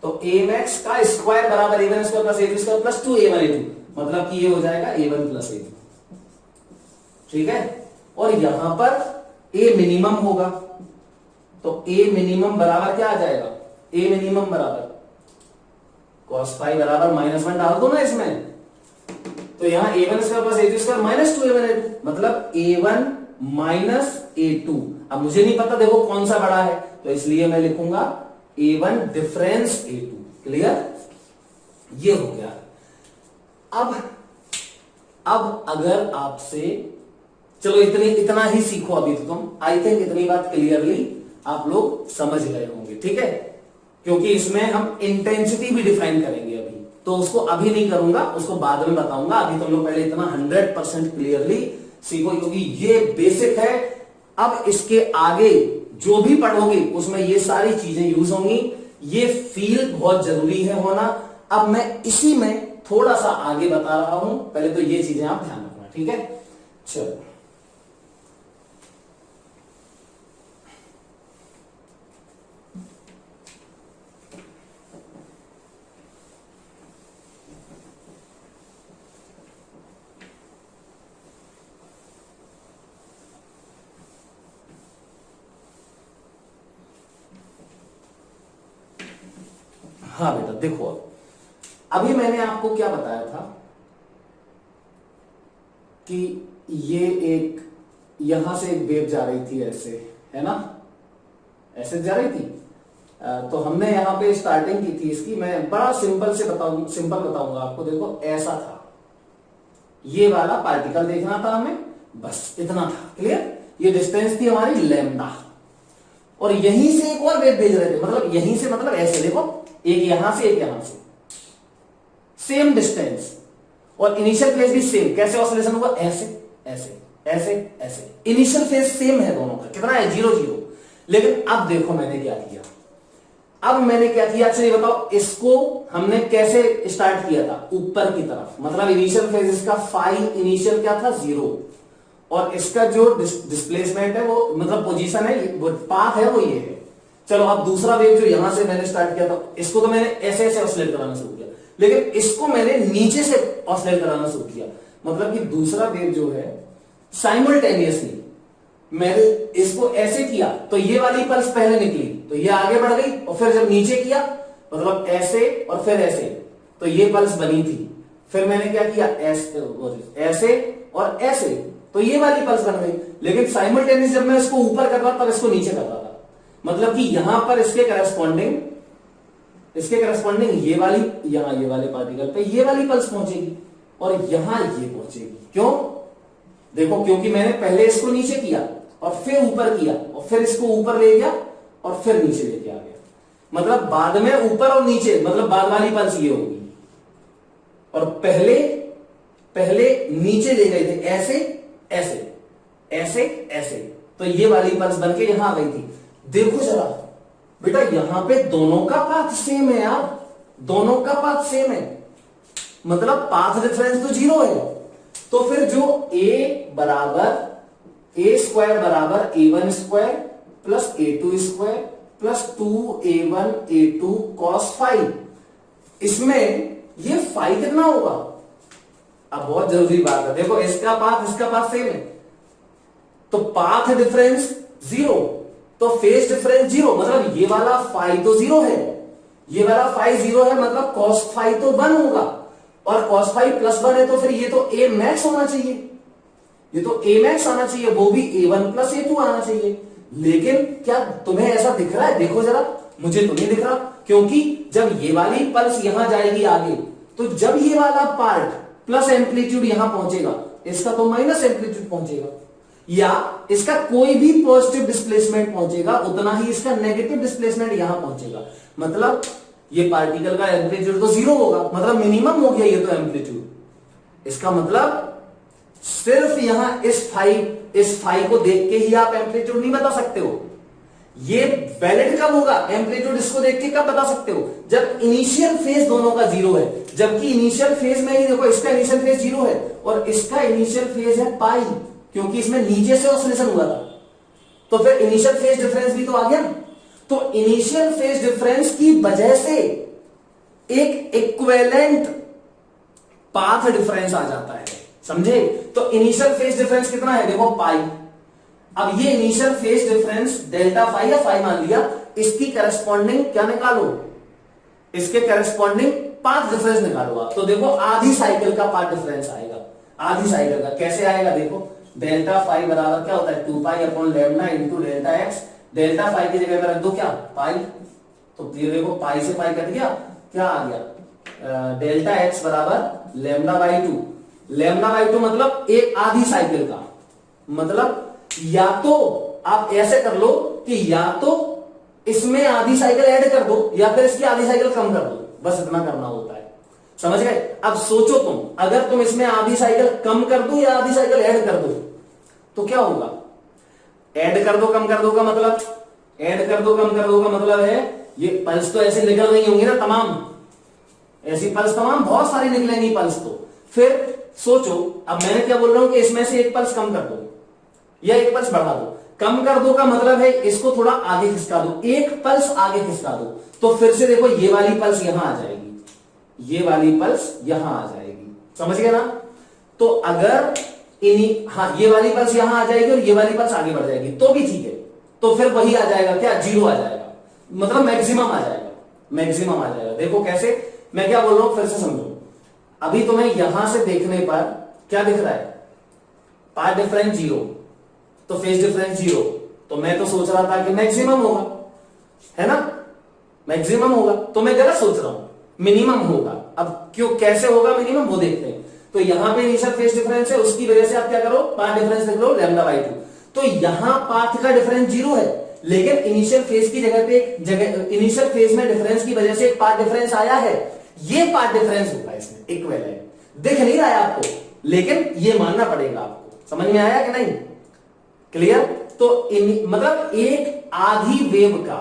तो ए मैक्स का स्क्वायर बराबर a1 square plus a2 square plus 2a1 a2, मतलब कि ये हो जाएगा a1 प्लस a2। ठीक है, और यहां पर ए मिनिमम होगा, तो ए मिनिमम बराबर क्या आ जाएगा? ए मिनिमम बराबर cos फाई बराबर -1 डाल दो ना इसमें, तो यहां a1 square plus a2 square minus 2a1 a2, मतलब a1 माइनस a2। अब मुझे नहीं पता देखो कौन सा बड़ा है, तो इसलिए मैं लिखूंगा a1 डिफरेंस a2। क्लियर? ये हो गया। अब अगर आपसे, चलो इतना ही सीखो अभी तो तुम, आई थिंक इतनी बात क्लियरली आप लोग समझ गए होंगे। ठीक है, क्योंकि इसमें हम इंटेंसिटी भी डिफाइन करेंगे अभी, तो उसको अभी नहीं करूंगा, उसको बाद में बताऊंगा। अभी तुम लोग पहले इतना 100% क्लियरली सीखो, क्योंकि ये बेसिक है। अब इसके आगे जो भी पढ़ोगे उसमें ये सारी चीजें यूज होंगी। ये फील बहुत जरूरी है होना। अब मैं इसी में थोड़ा सा आगे बता रहा हूं, पहले तो ये चीजें आप ध्यान रखना। ठीक है, चलो हाँ बेटा देखो, अभी मैंने आपको क्या बताया था कि ये एक यहां से एक वेव जा रही थी ऐसे, है ना, ऐसे जा रही थी। तो हमने यहां पे स्टार्टिंग की थी इसकी, मैं बड़ा सिंपल बताऊंगा आपको। देखो ऐसा था, ये वाला पार्टिकल देखना था हमें, बस इतना था। क्लियर? ये डिस्टेंस थी हमारी लैम्डा, और यहीं से एक और वेव भेज रहे थे, मतलब यहीं से, मतलब ऐसे देखो, एक यहां से एक यहां से, सेम डिस्टेंस, और इनिशियल फेज भी सेम। कैसे ऑसिलेशन हुआ? ऐसे ऐसे, ऐसे ऐसे, इनिशियल फेज सेम है दोनों का, कितना है 0 0। लेकिन अब देखो मैंने क्या किया, अब मैंने क्या किया, अच्छा ये बताओ इसको हमने कैसे स्टार्ट किया था, ऊपर की तरफ, मतलब इनिशियल फेज इसका फाई इनिशियल क्या था 0, और इसका जो डिस्प्लेसमेंट है वो मतलब पोजीशन है, वो पाथ है वो ये है। चलो अब दूसरा वेव जो यहां से मैंने स्टार्ट किया था, इसको तो मैंने ऐसे ऐसे ऑसिलेट कराना शुरू किया, लेकिन इसको मैंने नीचे से ऑसिलेट कराना शुरू किया, मतलब कि दूसरा वेव जो है साइमल्टेनियसली मैंने इसको ऐसे किया तो ये वाली पल्स पहले निकली तो ये आगे बढ़ गई, और फिर जब नीचे किया मतलब ऐसे और फिर ऐसे तो ये पल्स बनी थी, फिर मैंने क्या किया ऐसे और ऐसे तो ये वाली पल्स बन गई। लेकिन साइमल्टेनियस जब मैं इसको ऊपर कर रहा तब इसको नीचे कर रहा था, मतलब कि यहां पर इसके करस्पॉन्डिंग ये वाले पार्टिकल पे ये वाली पल्स पहुंचेगी और यहां ये पहुंचेगी। क्यों? देखो क्योंकि मैंने पहले इसको नीचे किया और फिर ऊपर किया और फिर इसको ऊपर ले गया और फिर नीचे लेके आ गया, मतलब बाद में ऊपर और नीचे, मतलब बाद वाली पल्स ये होगी, और पहले नीचे ले गए थे ऐसे ऐसे ऐसे ऐसे, तो ये वाली पल्स बनके यहां आ गई थी। देखो जरा बेटा यहां पे दोनों का पाथ सेम है यार, दोनों का पाथ सेम है, मतलब पाथ डिफरेंस तो 0 है। तो फिर जो a स्क्वायर बराबर a1 square plus a2 square plus 2a1 a2 cos five, इसमें ये फाइव कितना होगा? अब बहुत जरूरी बात है, देखो इसका पाथ सेम है, तो पाथ डिफरेंस 0 तो फेज डिफरेंस 0, मतलब ये वाला फाइव तो 0 है, ये वाला फाइव 0 है, मतलब cos फाइव तो 1 होगा, और cos फाइव प्लस 1 है तो फिर ये तो a मैक्स होना चाहिए, ये तो a मैक्स आना चाहिए, वो भी a1 प्लस a2 आना चाहिए। लेकिन क्या तुम्हें ऐसा दिख रहा है? देखो जरा, मुझे तो नहीं दिख रहा, क्योंकि जब ये वाली पल्स यहां जाएगी आगे, तो जब ये वाला पार्ट प्लस एम्पलीट्यूड यहां पहुंचेगा, इसका तो माइनस एम्पलीट्यूड पहुंचेगा, या इसका कोई भी पॉजिटिव डिस्प्लेसमेंट पहुंचेगा उतना ही इसका नेगेटिव डिस्प्लेसमेंट यहां पहुंचेगा, मतलब ये पार्टिकल का एम्पलीट्यूड तो 0 होगा, मतलब मिनिमम हो गया ये तो एम्पलीट्यूड। इसका मतलब सिर्फ यहां इस फाइव को देख के ही आप एम्पलीट्यूड नहीं बता सकते हो, ये वैलिड कब होगा? एम्पलीट्यूड इसको देख के कब बता सकते हो? जब इनिशियल फेज दोनों का 0 है, जबकि इनिशियल फेज में ही देखो इसका इनिशियल फेज 0 है और इसका इनिशियल फेज है पाई, क्योंकि इसमें नीचे से ऑसिलेशन हुआ था, तो फिर इनिशियल फेज डिफरेंस भी तो आ गया। तो इनिशियल फेज डिफरेंस की वजह से एक इक्विवेलेंट पाथ डिफरेंस आ जाता है, समझे? तो इनिशियल फेज डिफरेंस कितना है? देखो पाई। अब ये initial phase difference delta phi या फाई मान लिया, इसकी करस्पॉन्डिंग क्या निकालो? इसके करस्पॉन्डिंग पाथ डिफरेंस निकालो आप। तो देखो आधी साइकिल का पाथ डिफरेंस आएगा, आधी साइकिल का कैसे आएगा? देखो डेल्टा फाई बराबर क्या होता है? 2 pi upon lambda into delta X. Delta phi की जगह पर रख दो क्या? पाई, तो ये देखो पाई से पाई कट गया, क्या आ गया? डेल्टा एक्स बराबर लैम्डा बाई 2। लैम्डा बाई 2 मतलब एक आधी साइकिल का, मतलब या तो आप ऐसे कर लो कि या तो इसमें आधी साइकिल ऐड कर दो या फिर इसकी आधी साइकिल कम कर दो, बस इतना करना होता है, समझ गए? अब सोचो तुम, अगर तुम इसमें आधी साइकिल कम कर दो या आधी साइकिल ऐड कर दो तो क्या होगा? ऐड कर दो कम कर दो का मतलब, ऐड कर दो कम कर दो का मतलब है ये पल्स तो ऐसे निकल रही होंगी ना, तमाम ऐसी पल्स तमाम बहुत सारी निकलेंगी पल्स। तो फिर सोचो, अब मैंने क्या बोल रहा हूं कि इसमें से एक पल्स कम कर दो या एक पल्स बढ़ा दो। कम कर दो का मतलब है इसको थोड़ा आगे खिसका दो, एक पल्स आगे खिसका दो, तो फिर से देखो ये वाली पल्स यहां आ जाएगी, ये वाली पल्स यहां आ जाएगी, समझ गए ना? तो अगर ये वाली पल्स यहां आ जाएगी और ये वाली पल्स आगे बढ़ जाएगी तो भी ठीक है, तो फिर वही आ जाएगा क्या? 0 आ जाएगा, मतलब मैक्सिमम आ जाएगा, मैक्सिमम आ जाएगा। देखो कैसे, मैं क्या बोल रहा हूं फिर से समझो। अभी तुम्हें यहां से देखने पर क्या दिख रहा है? पाथ डिफरेंस 0, तो फेज डिफरेंस 0, तो मैं तो सोच रहा था कि मैक्सिमम होगा, है ना? मैक्सिमम होगा, तो मैं गलत सोच रहा हूं, मिनिमम होगा। अब क्यों, कैसे होगा मिनिमम, वो देखते हैं। तो यहां पे इनिशियल फेज डिफरेंस है, उसकी वजह से आप क्या करो? पाथ डिफरेंस लिख लो लैम्डा बाई 2। तो यहां पाथ का डिफरेंस 0 है, लेकिन इनिशियल फेज की जगह पे इनिशियल फेज में डिफरेंस की वजह से एक पाथ डिफरेंस आया है, ये पाथ डिफरेंस होगा इसमें इक्विवेलेंट। दिख नहीं रहा है आपको, लेकिन ये मानना पड़ेगा आपको, समझ में आया कि नहीं? क्लियर? तो मतलब एक आधी वेव का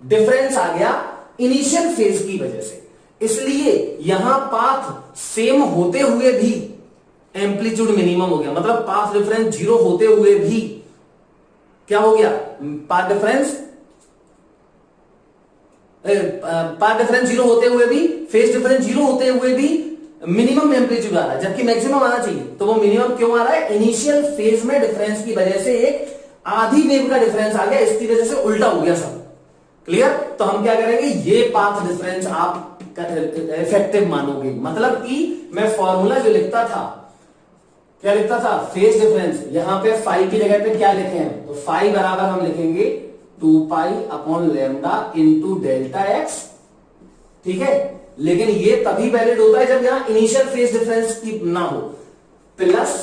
डिफरेंस आ गया इनिशियल फेज की वजह से, इसलिए यहां पाथ सेम होते हुए भी एम्पलीट्यूड मिनिमम हो गया। मतलब पाथ डिफरेंस जीरो होते हुए भी क्या हो गया? पाथ डिफरेंस जीरो होते हुए भी, फेज डिफरेंस जीरो होते हुए भी मिनिमम एम्पलीट्यूड आ रहा है, जबकि मैक्सिमम आना चाहिए। तो वो मिनिमम क्यों आ रहा है? इनिशियल फेज में डिफरेंस की वजह से एक आधी वेव का डिफरेंस आ गया, इसकी वजह से उल्टा हो गया सब। क्लियर? तो हम क्या करेंगे, ये पाथ डिफरेंस आप इफेक्टिव मानोगे। मतलब कि मैं फॉर्मूला जो लिखता था, क्या लिखता था? Phase difference. यहां पे फाई की जगह पे क्या लिखे हैं? तो फाई बराबर हम लिखेंगे 2 pi upon lambda into delta x. ठीक है, लेकिन ये तभी वैलिड होता है जब यहां इनिशियल फेज डिफरेंस की ना हो, प्लस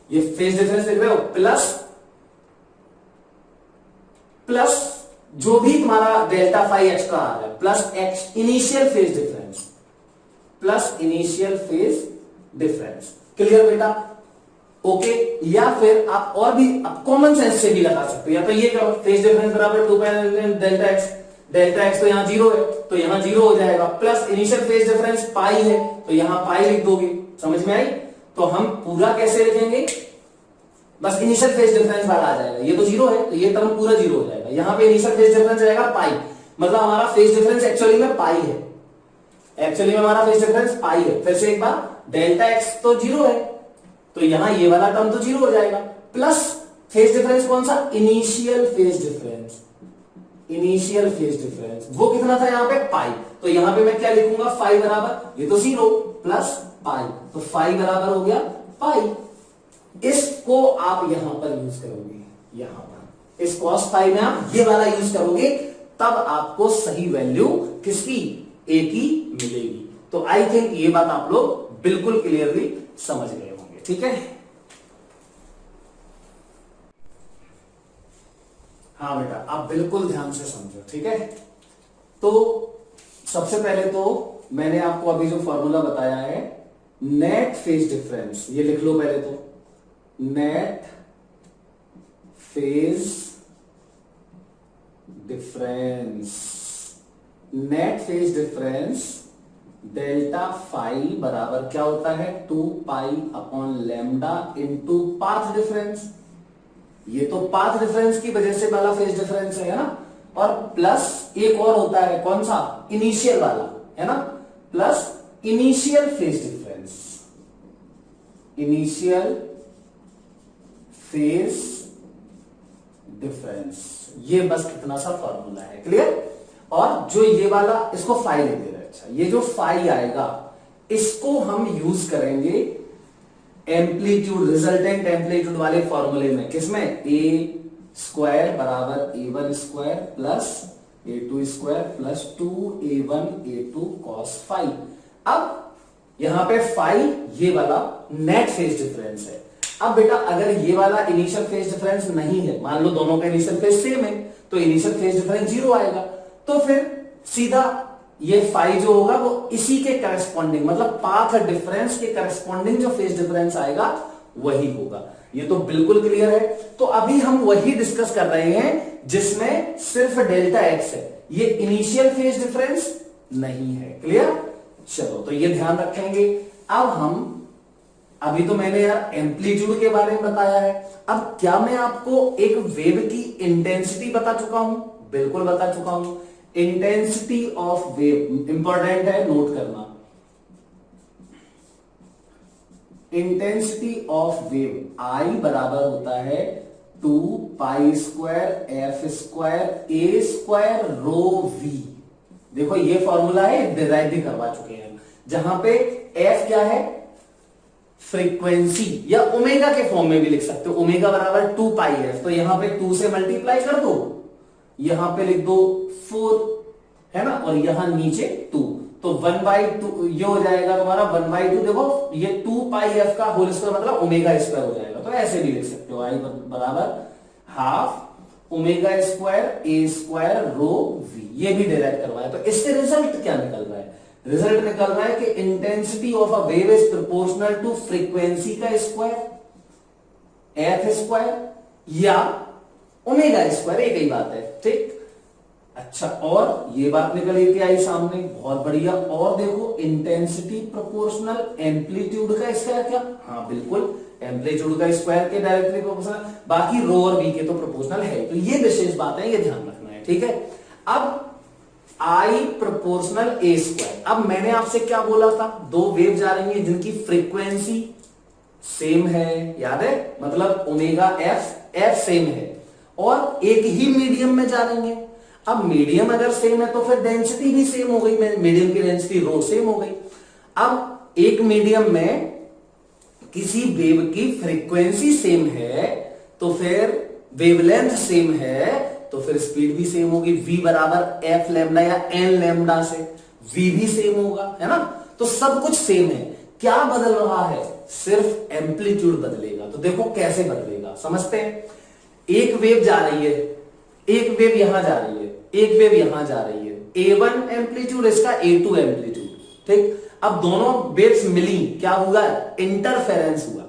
ये फेज डिफरेंस लिख रहे हो, प्लस जो भी तुम्हारा डेल्टा फाई एक्स्ट्रा आ रहा है, plus x initial phase difference, plus initial phase difference. Clear बेटा? ओके। या फिर आप और भी कॉमन सेंस से भी लगा सकते हो, या तो ये करो फेज डिफरेंस बराबर 2 pi delta X. Delta x तो यहां जीरो है, तो यहां जीरो हो जाएगा, plus initial phase difference pi है, तो यहां पाई लिख दोगे। समझ में आई? तो हम पूरा कैसे लिखेंगे? बस इनिशियल फेज डिफरेंस बाहर आ जाएगा, ये तो जीरो है तो ये टर्म पूरा जीरो हो जाएगा। यहां पे इनिशियल फेज डिफरेंस रहेगा पाई, मतलब हमारा फेज डिफरेंस एक्चुअली में पाई है, एक्चुअली में हमारा फेज डिफरेंस पाई है। फिर से एक बार, डेल्टा एक्स तो जीरो है, तो यहां ये वाला टर्म तो जीरो हो जाएगा, प्लस फेज डिफरेंस कौन सा? Initial phase difference. Initial phase difference वो कितना था यहां पे? पाई। तो यहां पे मैं क्या लिखूंगा? फाई बराबर, ये तो जीरो, प्लस पाई, तो फाई बराबर हो गया पाई। इसको आप यहां पर यूज करोगे, यहां पर इस कॉस फाई में आप ये वाला यूज करोगे, तब आपको सही वैल्यू किसकी? ए की मिलेगी। तो आई थिंक ये बात आप लोग बिल्कुल क्लियरली समझ गए होंगे। ठीक है? हाँ बेटा, आप बिल्कुल ध्यान से समझो। ठीक है? तो सबसे पहले तो मैंने आपको अभी जो फॉर्मूला बताया है, नेट फेज डिफरेंस, ये लिख लो पहले तो, net phase difference. Net phase difference delta phi बराबर क्या होता है? 2 pi upon lambda into path difference. ये तो पाथ डिफरेंस की वजह से वाला फेज डिफरेंस है ना, और प्लस एक और होता है, कौन सा? इनिशियल वाला, है ना, plus initial phase difference. Initial phase difference, ये बस कितना सा फॉर्मूला है। क्लियर? और जो ये वाला, इसको फाई लिख दे रहे हैं। अच्छा, ये जो फाई आएगा इसको हम यूज करेंगे एम्पलीट्यूड, रिजल्टेंट एम्पलीट्यूड वाले फॉर्मूले में। किसमें? ए स्क्वायर बराबर A1 square plus A2 square plus 2A1 A2 cos phi. अब यहां पे फाई ये वाला नेट फेज डिफरेंस है। अब बेटा अगर ये वाला इनिशियल फेज डिफरेंस नहीं है, मान लो दोनों का इनिशियल फेज सेम है, तो इनिशियल फेज डिफरेंस जीरो आएगा, तो फिर सीधा ये फाई जो होगा वो इसी के करस्पॉन्डिंग, मतलब पाथ डिफरेंस के करस्पॉन्डिंग जो फेज डिफरेंस आएगा वही होगा। ये तो बिल्कुल क्लियर है। तो अभी हम वही डिस्कस कर रहे हैं जिसमें सिर्फ डेल्टा एक्स है, ये इनिशियल फेज डिफरेंस नहीं है। क्लियर? चलो, तो ये ध्यान रखेंगे। अब हम, अभी तो मैंने यार एम्पलीट्यूड के बारे में बताया है, अब क्या मैं आपको एक वेव की इंटेंसिटी बता चुका हूं? बिल्कुल बता चुका हूं। इंटेंसिटी ऑफ वेव इंपॉर्टेंट है, नोट करना। इंटेंसिटी ऑफ वेव आई बराबर होता है 2 pi square F square A square rho V. देखो ये फॉर्मूला है, डिराइव भी करवा चुके हैं, जहां पे एफ क्या है? फ्रीक्वेंसी, या ओमेगा के फॉर्म में भी लिख सकते हो, ओमेगा बराबर 2 पाई एफ। तो यहां पे 2 से मल्टीप्लाई कर दो, यहां पे लिख दो 4, है ना, और यहां नीचे 2, तो 1/2 ये हो जाएगा तुम्हारा 1/2। देखो ये 2 पाई एफ का होल स्क्वायर मतलब ओमेगा स्क्वायर हो जाएगा। तो ऐसे भी लिख सकते हो, आई बराबर half omega square A square rho V. ये भी डिराइव करवाया। तो इससे रिजल्ट क्या निकल रहा है? रिजल्ट निकल रहा है कि intensity of a wave is proportional to frequency का स्क्वायर। एफ स्क्वायर या ओमेगा स्क्वायर, एक ही बात है, ठीक। अच्छा, और ये बात निकल के आई सामने, बहुत बढ़िया। और देखो इंटेंसिटी प्रोपोर्शनल एम्पलीट्यूड का स्क्वायर, क्या? हाँ बिल्कुल, एम्पलीट्यूड का स्क्वायर के डायरेक्टली प्रोपोर्शनल, बाकी रो और बी के तो प्रोपोर्शनल है। तो ये विशेष बात है, ये ध्यान रखना है, ठीक है। अब आई प्रोपोर्शनल ए स्क्वायर। अब मैंने आपसे क्या बोला था, दो वेव जा रही है जिनकी फ्रीक्वेंसी सेम है, याद है, मतलब ओमेगा एफ सेम है, और एक ही मीडियम में जा रही है। अब मीडियम अगर सेम है तो फिर डेंसिटी भी सेम हो गई, मीडियम की डेंसिटी रो सेम हो गई। अब एक मीडियम में किसी वेव की फ्रीक्वेंसी सेम है तो फिर वेवलेंथ सेम है तो फिर स्पीड भी सेम होगी। v बराबर एफ लैम्डा या एन लैम्डा से v भी सेम होगा, है ना। तो सब कुछ सेम है, क्या बदल रहा है, सिर्फ एम्पलीट्यूड बदलेगा। तो देखो कैसे बदलेगा, समझते हैं। एक वेव जा रही है, एक वेव यहां जा रही है, एक वेव यहां जा रही है, A1 एम्पलीट्यूड, इसका A2 एम्पलीट्यूड, ठीक। अब दोनों वेव्स मिली, क्या हुआ, इंटरफेरेंस हुआ।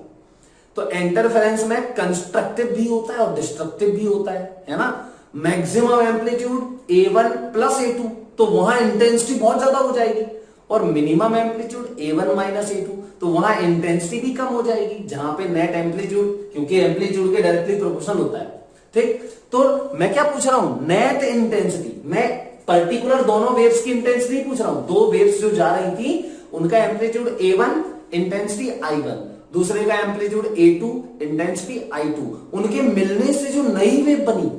तो इंटरफेरेंस में कंस्ट्रक्टिव भी होता है और डिस्ट्रक्टिव भी होता है ना। Maximum amplitude A1 plus A2, तो वहां इंटेंसिटी बहुत ज्यादा हो जाएगी, और minimum amplitude A1 minus A2, तो वहां इंटेंसिटी भी कम हो जाएगी, जहां पे नेट एम्पलीट्यूड, क्योंकि एम्पलीट्यूड के डायरेक्टली प्रोपोर्शनल होता है, ठीक। तो मैं क्या पूछ रहा हूं, नेट इंटेंसिटी, मैं पर्टिकुलर दोनों वेव्स की इंटेंसिटी पूछ रहा हूं। दो वेव्स जो जा रही थी उनका एम्पलीट्यूड A1, इंटेंसिटी I1, दूसरे का एम्पलीट्यूड A2, इंटेंसिटी I2, उनके मिलने से जो नई वेव बनी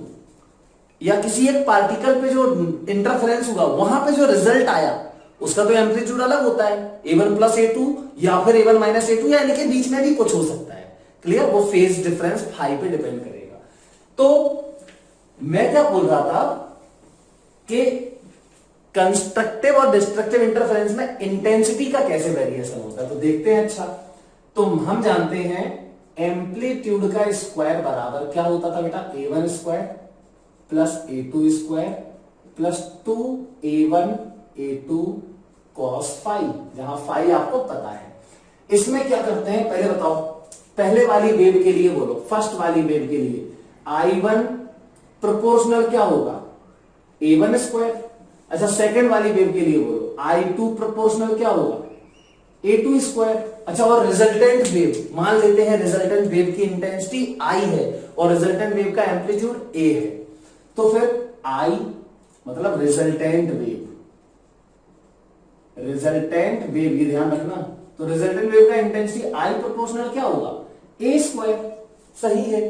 या किसी एक पार्टिकल पे जो इंटरफेरेंस हुआ, वहां पे जो रिजल्ट आया उसका तो एम्पलीट्यूड अलग होता है, A1 प्लस A2 या फिर A1 माइनस A2, या इनके बीच में भी कुछ हो सकता है, क्लियर। वो फेज डिफरेंस फाई पे डिपेंड करेगा। तो मैं क्या बोल रहा था कि कंस्ट्रक्टिव और डिस्ट्रक्टिव इंटरफेरेंस में इंटेंसिटी का कैसे वेरिएशन होता है, तो देखते हैं। अच्छा, तो हम जानते हैं एम्पलीट्यूड का स्क्वायर बराबर क्या होता था बेटा, A1 square plus A2 square plus 2A1 A2 cos phi, जहां फाई आपको पता है। इसमें क्या करते हैं, पहले बताओ, पहले वाली वेव के लिए बोलो, फर्स्ट वाली वेव के लिए I1 प्रोपोर्शनल क्या होगा, A1 स्क्वायर। अच्छा, सेकंड वाली वेव के लिए बोलो, I2 प्रोपोर्शनल क्या होगा, A2 स्क्वायर। अच्छा, और रिजल्टेंट वेव, मान लेते हैं रिजल्टेंट वेव की इंटेंसिटी I है और रिजल्टेंट वेव का एम्पलीट्यूड A है, तो फिर I मतलब रिजल्टेंट वेव, रिजल्टेंट वेव, ये ध्यान रखना। तो रिजल्टेंट वेव का इंटेंसिटी I प्रोपोर्शनल क्या होगा, A स्क्वायर, सही है।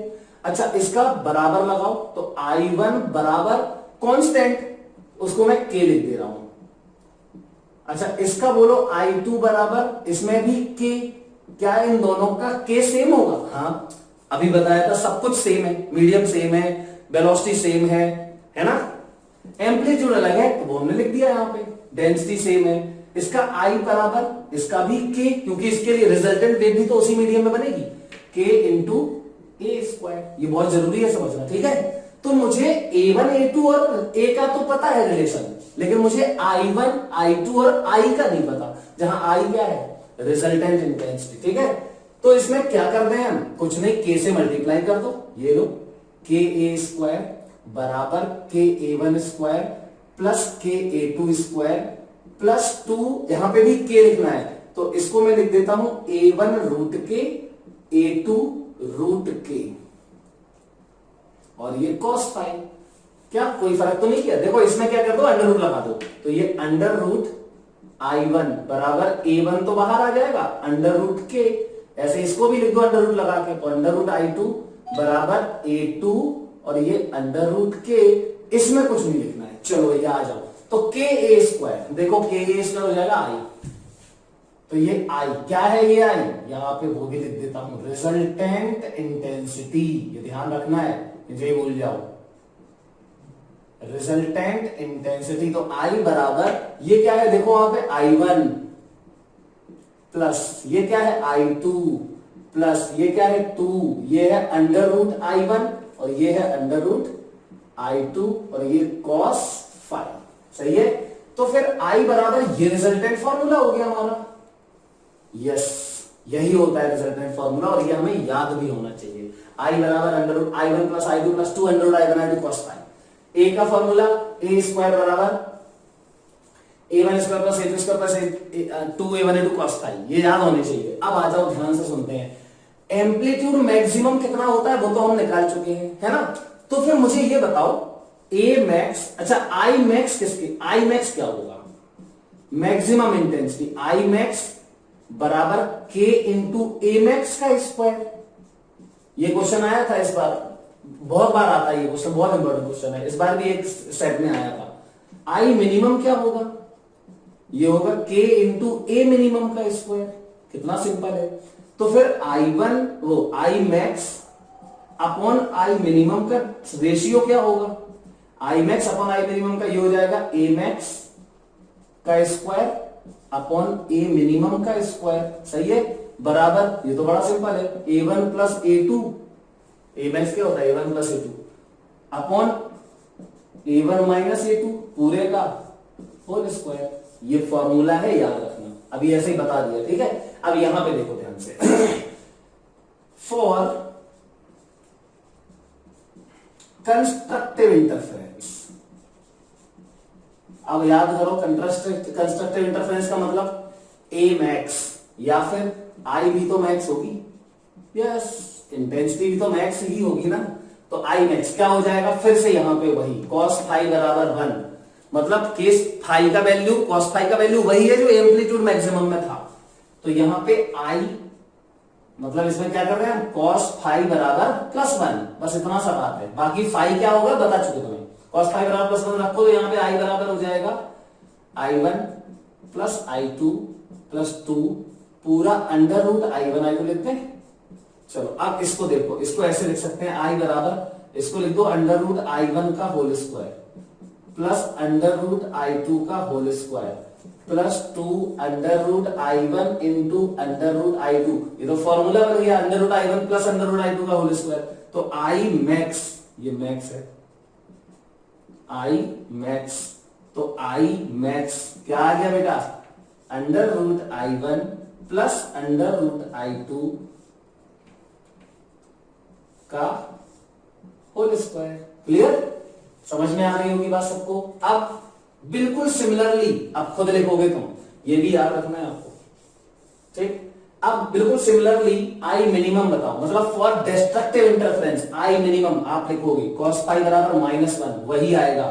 अच्छा, इसका बराबर लगाओ, तो I1 बराबर कांस्टेंट, उसको मैं K लिख दे रहा हूं। अच्छा, इसका बोलो I2 बराबर, इसमें भी K, क्या इन दोनों का K सेम होगा, हाँ अभी बताया था, सब कुछ सेम है, मीडियम सेम है, वेलोसिटी सेम है ना। एम्पलीट्यूड अलग है तो वो हमने लिख दिया यहाँ पे, डेंसिटी सेम है। इसका I बराबर, इसका भी K, क्योंकि इसके लिए रिजल्टेंट वेव भी तो उसी मीडियम में बनेगी, K इंटू A स्क्वायर। ये बहुत जरूरी है समझना, ठीक है। तो मुझे A1 A2 और A का तो पता है रिलेशन, लेकिन मुझे I1 I2 और I का नहीं पता, जहां I क्या है, रिजल्टेंट इंटेंसिटी, ठीक है। तो इसमें क्या कर रहे हैं हम, कुछ नहीं, K से मल्टीप्लाई कर दो, ये लो, KA स्क्वायर बराबर KA1 square plus KA2 square plus 2, यहां पे भी K लिखना है, तो इसको मैं लिख देता हूं A1 root K, A2 root K, और ये cos फाई। क्या कोई फर्क तो नहीं किया, देखो इसमें क्या कर दो, अंडर रूट लगा दो, तो ये अंडर रूट I1 बराबर A1 तो बाहर आ जाएगा, अंडर रूट K, ऐसे इसको भी लिख दो अंडर रूट लगा के, तो अंडर रूट I2 बराबर A2 और ये अंडर रूट K, इसमें कुछ नहीं लिखना है। चलो ये आ जाओ, तो KA स्क्वायर, देखो KA स्क्वायर हो जाएगा I, तो ये I क्या है, ये I यहां पे वो भी लिख देता हूं, रिजल्टेंट इंटेंसिटी, ये ध्यान रखना है, ये भूल जाओ, रिजल्टेंट इंटेंसिटी। तो I बराबर, ये क्या है, देखो वहां पे I1 प्लस ये क्या है I2 प्लस ये क्या है 2, ये है अंडर रूट I1 और ये है अंडर रूट I2 और ये cos फाई, सही है। तो फिर I बराबर, ये रिजल्टेंट फॉर्मूला हो गया हमारा, यस, यही होता है रिजल्टेंट फॉर्मूला, और ये हमें याद भी होना चाहिए। आई बराबर under root I one plus I two plus 2 under root I one I two cos phi. A का फॉर्मूला ए स्क्वायर बराबर A one square plus A two square plus 2 A one A two cos phi, ये याद होने चाहिए। अब आ जाओ ध्यान से सुनते हैं, एम्पलीट्यूड मैक्सिमम कितना होता है वो तो हम निकाल चुके हैं, है ना। तो फिर मुझे ये बताओ ए मैक्स, अच्छा आई मैक्स किसकी, आई मैक्स क्या होगा, मैक्सिमम इंटेंसिटी आई मैक्स बराबर के इंटू ए मैक्स का स्क्वायर। ये क्वेश्चन आया था इस बार, बहुत बार आता है ये क्वेश्चन, बहुत इंपॉर्टेंट क्वेश्चन है, इस बार भी एक सेट में आया था। आई मिनिमम क्या होगा, ये होगा के इंटू ए मिनिमम का स्क्वायर, कितना सिंपल है। तो फिर आई वन वो I max upon I minimum का रेशियो क्या होगा, I max upon I minimum का ये हो जाएगा ए मैक्स का स्क्वायर अपॉन ए मिनिमम का स्क्वायर, सही है, बराबर, ये तो बड़ा सिंपल है, A one plus A two, A max क्या होता है A one plus A two upon A one minus A to पूरे का होल स्क्वायर। ये फॉर्मूला है, याद रखना, अभी ऐसे ही बता दिया, ठीक है। अब यहां पे देखो ध्यान से, फॉर कंस्ट्रक्टिव इंटरफेरेंस, अब याद करो कंस्ट्रक्टिव इंटरफेरेंस का मतलब ए मैक्स, या फिर आई भी तो मैक्स होगी, यस इंटेंसिटी भी तो मैक्स ही होगी ना, तो आई मैक्स क्या हो जाएगा, फिर से यहां पे वही कॉस फाई बराबर 1, मतलब केस फाई का वैल्यू कॉस फाई का वैल्यू वही है जो एम्पलीट्यूड मैक्सिमम में था, तो यहां पे आई मतलब इसमें क्या कर रहे हैं हम, कॉस फाई बराबर +1, बस इतना सा बात है, बाकी फाई क्या होगा बता चुके तुम्हें, कॉस फाई बराबर +1 रखो, तो यहां पे आई बराबर हो जाएगा i1 प्लस i2 प्लस 2 पूरा अंडर रूट i1 i2 लिखते हैं। चलो अब इसको देखो, इसको ऐसे लिख सकते हैं, आई बराबर इसको लिख दो अंडर रूट i1 का whole square plus under root i2 का whole square plus 2 under root i1 into under root i2, ये तो फॉर्मूला बन गया, under root i1 plus under root i2 का होल स्क्वायर, तो आई मैक्स, ये max है, आई मैक्स, तो आई मैक्स क्या आ गया बेटा, under root i1 plus under root i2 का होल स्क्वायर। क्लियर, समझ में आ रही होगी बात सबको। अब बिल्कुल सिमिलरली अब खुद लिखोगे तुम, ये भी याद रखना है आपको, ठीक। अब बिल्कुल सिमिलरली आई मिनिमम बताओ, मतलब for destructive interference I minimum आप लिखोगे कॉस फाई बराबर -1, वही आएगा,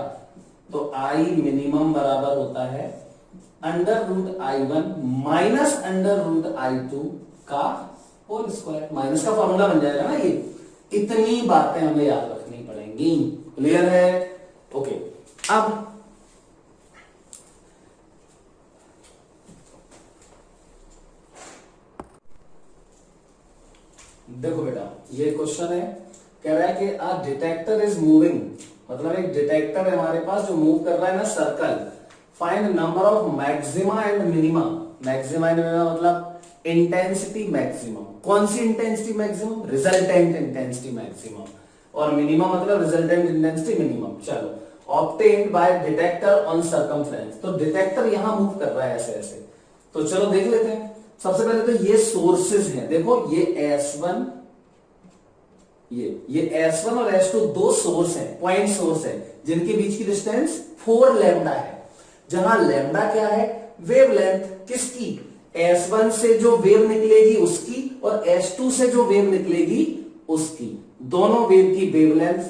तो आई मिनिमम बराबर होता है under root i1 minus under root i2 का होल स्क्वायर, माइनस का फॉर्मूला बन जाएगा ना ये। इतनी बातें हमें याद रखनी पड़ेंगी, क्लियर है, ओके। अब देखो बेटा, ये क्वेश्चन है, कह रहा है कि अ डिटेक्टर इज मूविंग, मतलब एक डिटेक्टर है हमारे पास जो मूव कर रहा है ना circle, find number of maxima and minima, maxima and minima मतलब इंटेंसिटी मैक्सिमम, कौन सी intensity maximum, resultant intensity maximum, और मिनिमम मतलब रिजल्टेंट इंटेंसिटी मिनिमम। चलो, obtained by detector on circumference, तो डिटेक्टर यहां मूव कर रहा है ऐसे ऐसे, तो चलो देख लेते हैं। सबसे पहले तो ये सोर्सेज हैं, देखो ये S1, ये S1 और S2 दो सोर्स हैं, पॉइंट सोर्स है, जिनके बीच की डिस्टेंस 4 लैम्डा है, जहां लैम्डा क्या है, वेवलेंथ किसकी, S1 से जो वेव निकलेगी उसकी और S2 से जो वेव निकलेगी उसकी, दोनों वेव की वेवलेंथ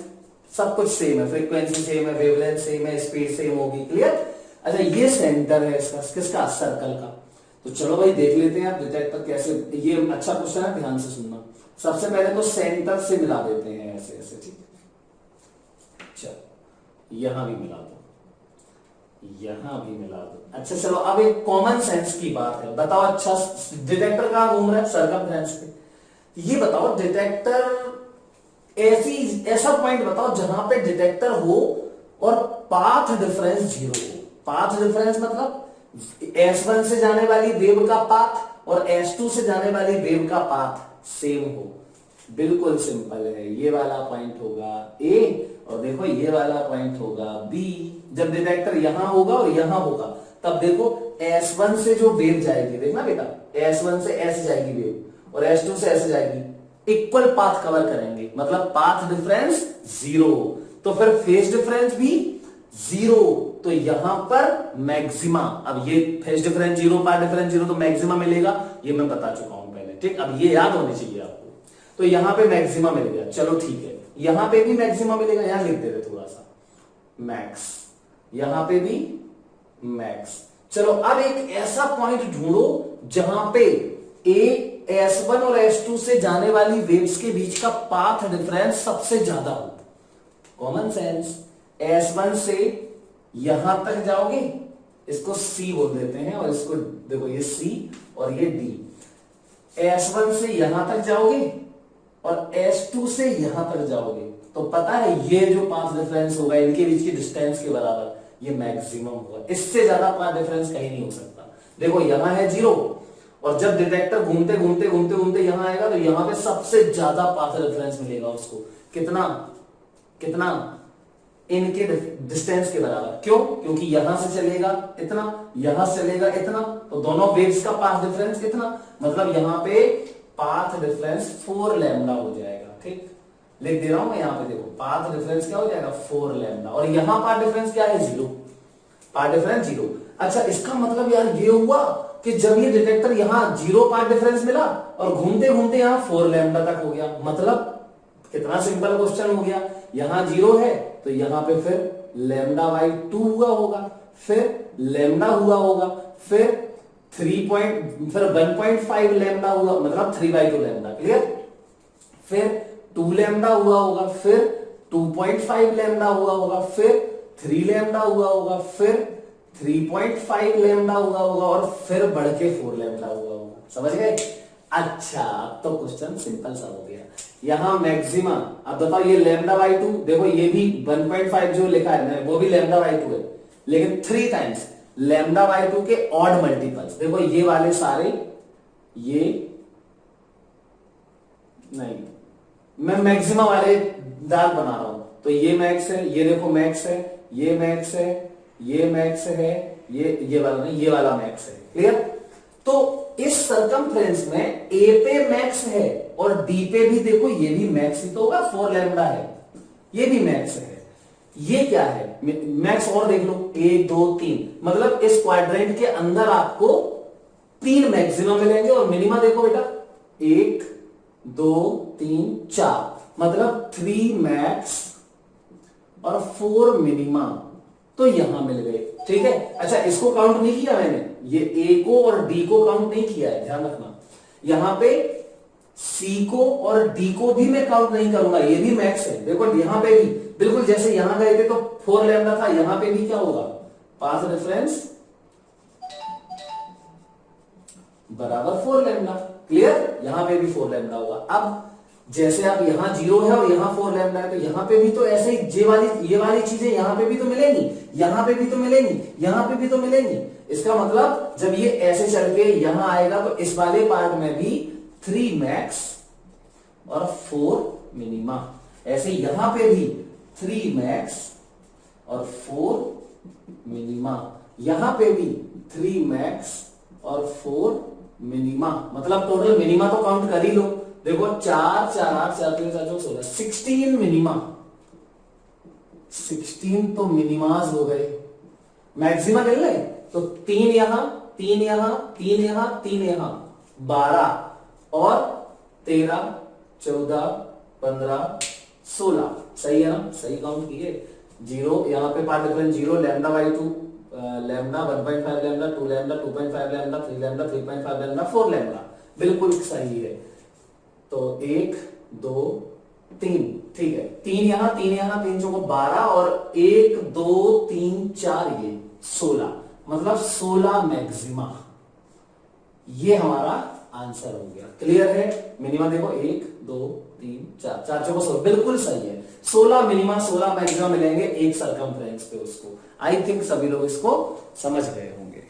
सब कुछ सेम है, फ्रीक्वेंसी सेम है, वेवलेंथ सेम है, स्पीड सेम होगी, क्लियर। अच्छा, ये सेंटर है इसका, किसका, सर्कल का। तो चलो भाई देख लेते हैं आप डिटेक्टर कैसे, ये अच्छा क्वेश्चन है, ध्यान से सुनना। सबसे पहले तो सेंटर से मिला देते हैं ऐसे ऐसे, ठीक है, चलो यहां भी मिला दो, यहां भी मिला दो। अच्छा चलो, अब एक कॉमन सेंस की बात है, बताओ, अच्छा डिटेक्टर कहां घूम रहा है, सर्कमफ्रेंस पे, ये बताओ डिटेक्टर ऐसा पॉइंट बताओ जहां पे डिटेक्टर हो और पाथ डिफरेंस 0 हो। पाथ डिफरेंस मतलब S1 से जाने वाली वेव का पाथ और S2 से जाने वाली वेव का पाथ सेम हो, बिल्कुल सिंपल है। ये वाला पॉइंट होगा A और देखो ये वाला पॉइंट होगा B। जब डिटेक्टर यहां होगा और यहां होगा तब देखो S1 से जो वेव जाएगी, देखना बेटा, S1 से S जाएगी वेव और S2 से S जाएगी, इक्वल पाथ कवर करेंगे, मतलब पाथ डिफरेंस 0, तो फिर फेज डिफरेंस भी 0, तो यहां पर मैक्सिमा, अब ये फेज डिफरेंस 0, पाथ डिफरेंस 0, तो मैक्सिमा मिलेगा, ये मैं बता चुका हूं पहले, ठीक। अब ये याद होनी चाहिए आपको, तो यहां पे मैक्सिमा मिल गया, चलो ठीक है, यहां पे भी मैक्सिमा मिलेगा, यहां लिख देते थोड़ा सा मैक्स, यहां पे भी मैक्स। चलो अब एक ऐसा पॉइंट ढूंढो जहां पे S1 और S2 से जाने वाली वेव्स के बीच का पाथ डिफरेंस सबसे ज्यादा हो। कॉमन सेंस, S1 से यहां तक जाओगे, इसको C बोल देते हैं, और इसको देखो ये C और ये D। S1 से यहां तक जाओगे और S2 से यहां तक जाओगे, तो पता है ये जो पाथ डिफरेंस होगा इनके बीच की डिस्टेंस के बराबर, ये मैक्सिमम होगा, इससे ज्यादा पाथ डिफरेंस कहीं नहीं हो सकता। देखो यहां है 0, और जब डिटेक्टर घूमते घूमते घूमते घूमते यहां आएगा तो यहां पे सबसे ज्यादा पाथ डिफरेंस मिलेगा उसको, कितना कितना, इनके डिस्टेंस के बराबर। क्यों? क्योंकि यहां से चलेगा इतना, यहां से चलेगा इतना, तो दोनों वेव्स का पाथ डिफरेंस कितना, मतलब यहां पे पाथ डिफरेंस 4 लैम्डा हो जाएगा, ठीक। लिख दे रहा हूं मैं यहां पे, देखो पाथ डिफरेंस क्या हो जाएगा 4 लैम्डा, और यहां पाथ डिफरेंस क्या है 0, पाथ डिफरेंस 0। अच्छा इसका मतलब यार ये हुआ कि जब ये डिटेक्टर यहां 0 पाथ डिफरेंस मिला और घूमते घूमते यहां 4 लैम्डा तक हो गया, मतलब कितना सिंपल क्वेश्चन हो गया, यहां 0 है तो यहां पे फिर लैम्डा बाई 2 हुआ होगा, फिर लैम्डा हुआ होगा, फिर 1.5 लैम्डा हुआ, मतलब 3/2 लैम्डा, क्लियर, फिर 2 लैम्डा हुआ होगा, फिर 2.5 लैम्डा हुआ होगा, फिर 3 लैम्डा हुआ होगा, फिर 3.5 लैम्डा हुआ होगा, और फिर बढ़ के 4 लैम्डा हुआ होगा। समझ गए? अच्छा तो क्वेश्चन सिंपल सा हो गया। यहां मैक्सिमा, अब बताओ ये लैम्डा बाई 2, देखो ये भी 1.5 जो लिखा है ना वो भी लैम्डा बाई 2 है, लेकिन 3 टाइम्स लैम्डा बाई 2 के ऑड मल्टीपल्स, देखो ये वाले सारे, ये नहीं, मैं मैक्सिमा वाले दाग बना रहा हूं, तो ये मैक्स है, ये देखो मैक्स है, ये मैक्स है, ये मैक्स है, ये वाला नहीं, ये वाला मैक्स है, क्लियर। तो इस सरकमफ्रेंस में ए पे मैक्स है और डी पे भी देखो ये भी मैक्स ही तो होगा, 4 लैम्डा है, ये भी मैक्स है, ये क्या है मैक्स, और देख लो 1 2 3, मतलब इस क्वाड्रेंट के अंदर आपको 3 मैक्सिमम मिलेंगे, और मिनिमा देखो बेटा 1 2 3 4, मतलब 3 मैक्स और 4 मिनिमा, तो यहां मिल गए, ठीक है। अच्छा इसको काउंट नहीं किया मैंने, ये ए को और डी को काउंट नहीं किया है, ध्यान रखना, यहां पे सी को और डी को भी मैं काउंट नहीं करूंगा, ये भी मैक्स है, देखो यहां पे भी बिल्कुल जैसे यहां गए थे तो 4 लैम्डा था, यहां पे भी क्या होगा, पाथ डिफरेंस बराबर 4 लैम्डा, क्लियर, यहां पे भी 4 लैम्डा होगा। अब जैसे आप यहां 0 है और यहां 4 लैम्डा है, तो यहां पे भी तो ऐसे ही ये वाली चीजें यहां पे भी तो मिलेंगी, यहां पे भी तो मिलेंगी, यहां पे भी तो मिलेंगी। इसका मतलब जब ये ऐसे चल के यहां आएगा तो इस वाले पार्ट में भी 3 मैक्स और 4 मिनिमा, ऐसे यहां पे भी 3 मैक्स और 4 मिनिमा, यहां पे भी 3 मैक्स और 4 मिनिमा, मतलब टोटल मिनिमा तो काउंट कर ही लो, देखो 4 4 8 4 3 4 16, 16 मिनिमा, 16 तो मिनिमाज हो गए, मैक्सिमा मिल रहे, तो 3 यहां 3 यहां 3 यहां 3 यहां, 12 और 13 14 15 16, सही है ना, सही काउंट किए। 0 यहां पे path difference 0, lambda by 2, lambda 1.5 lambda 2 lambda 2.5 lambda 3 lambda 3.5 lambda 4 lambda, बिल्कुल सही है। तो 1 2 3, ठीक है, 3 यहां 3 यहां, 3 चौको 12 और 1 2 3 4 ये 16, मतलब 16 मैक्सिमा, ये हमारा आंसर हो गया, क्लियर है। मिनिमम देखो 1 2 3 4, 4 चौको 16, बिल्कुल सही है, 16 मिनिमम 16 मैक्सिमम मिलेंगे एक सरकमफ्रेंस पे उसको। आई थिंक सभी लोग इसको समझ गए होंगे।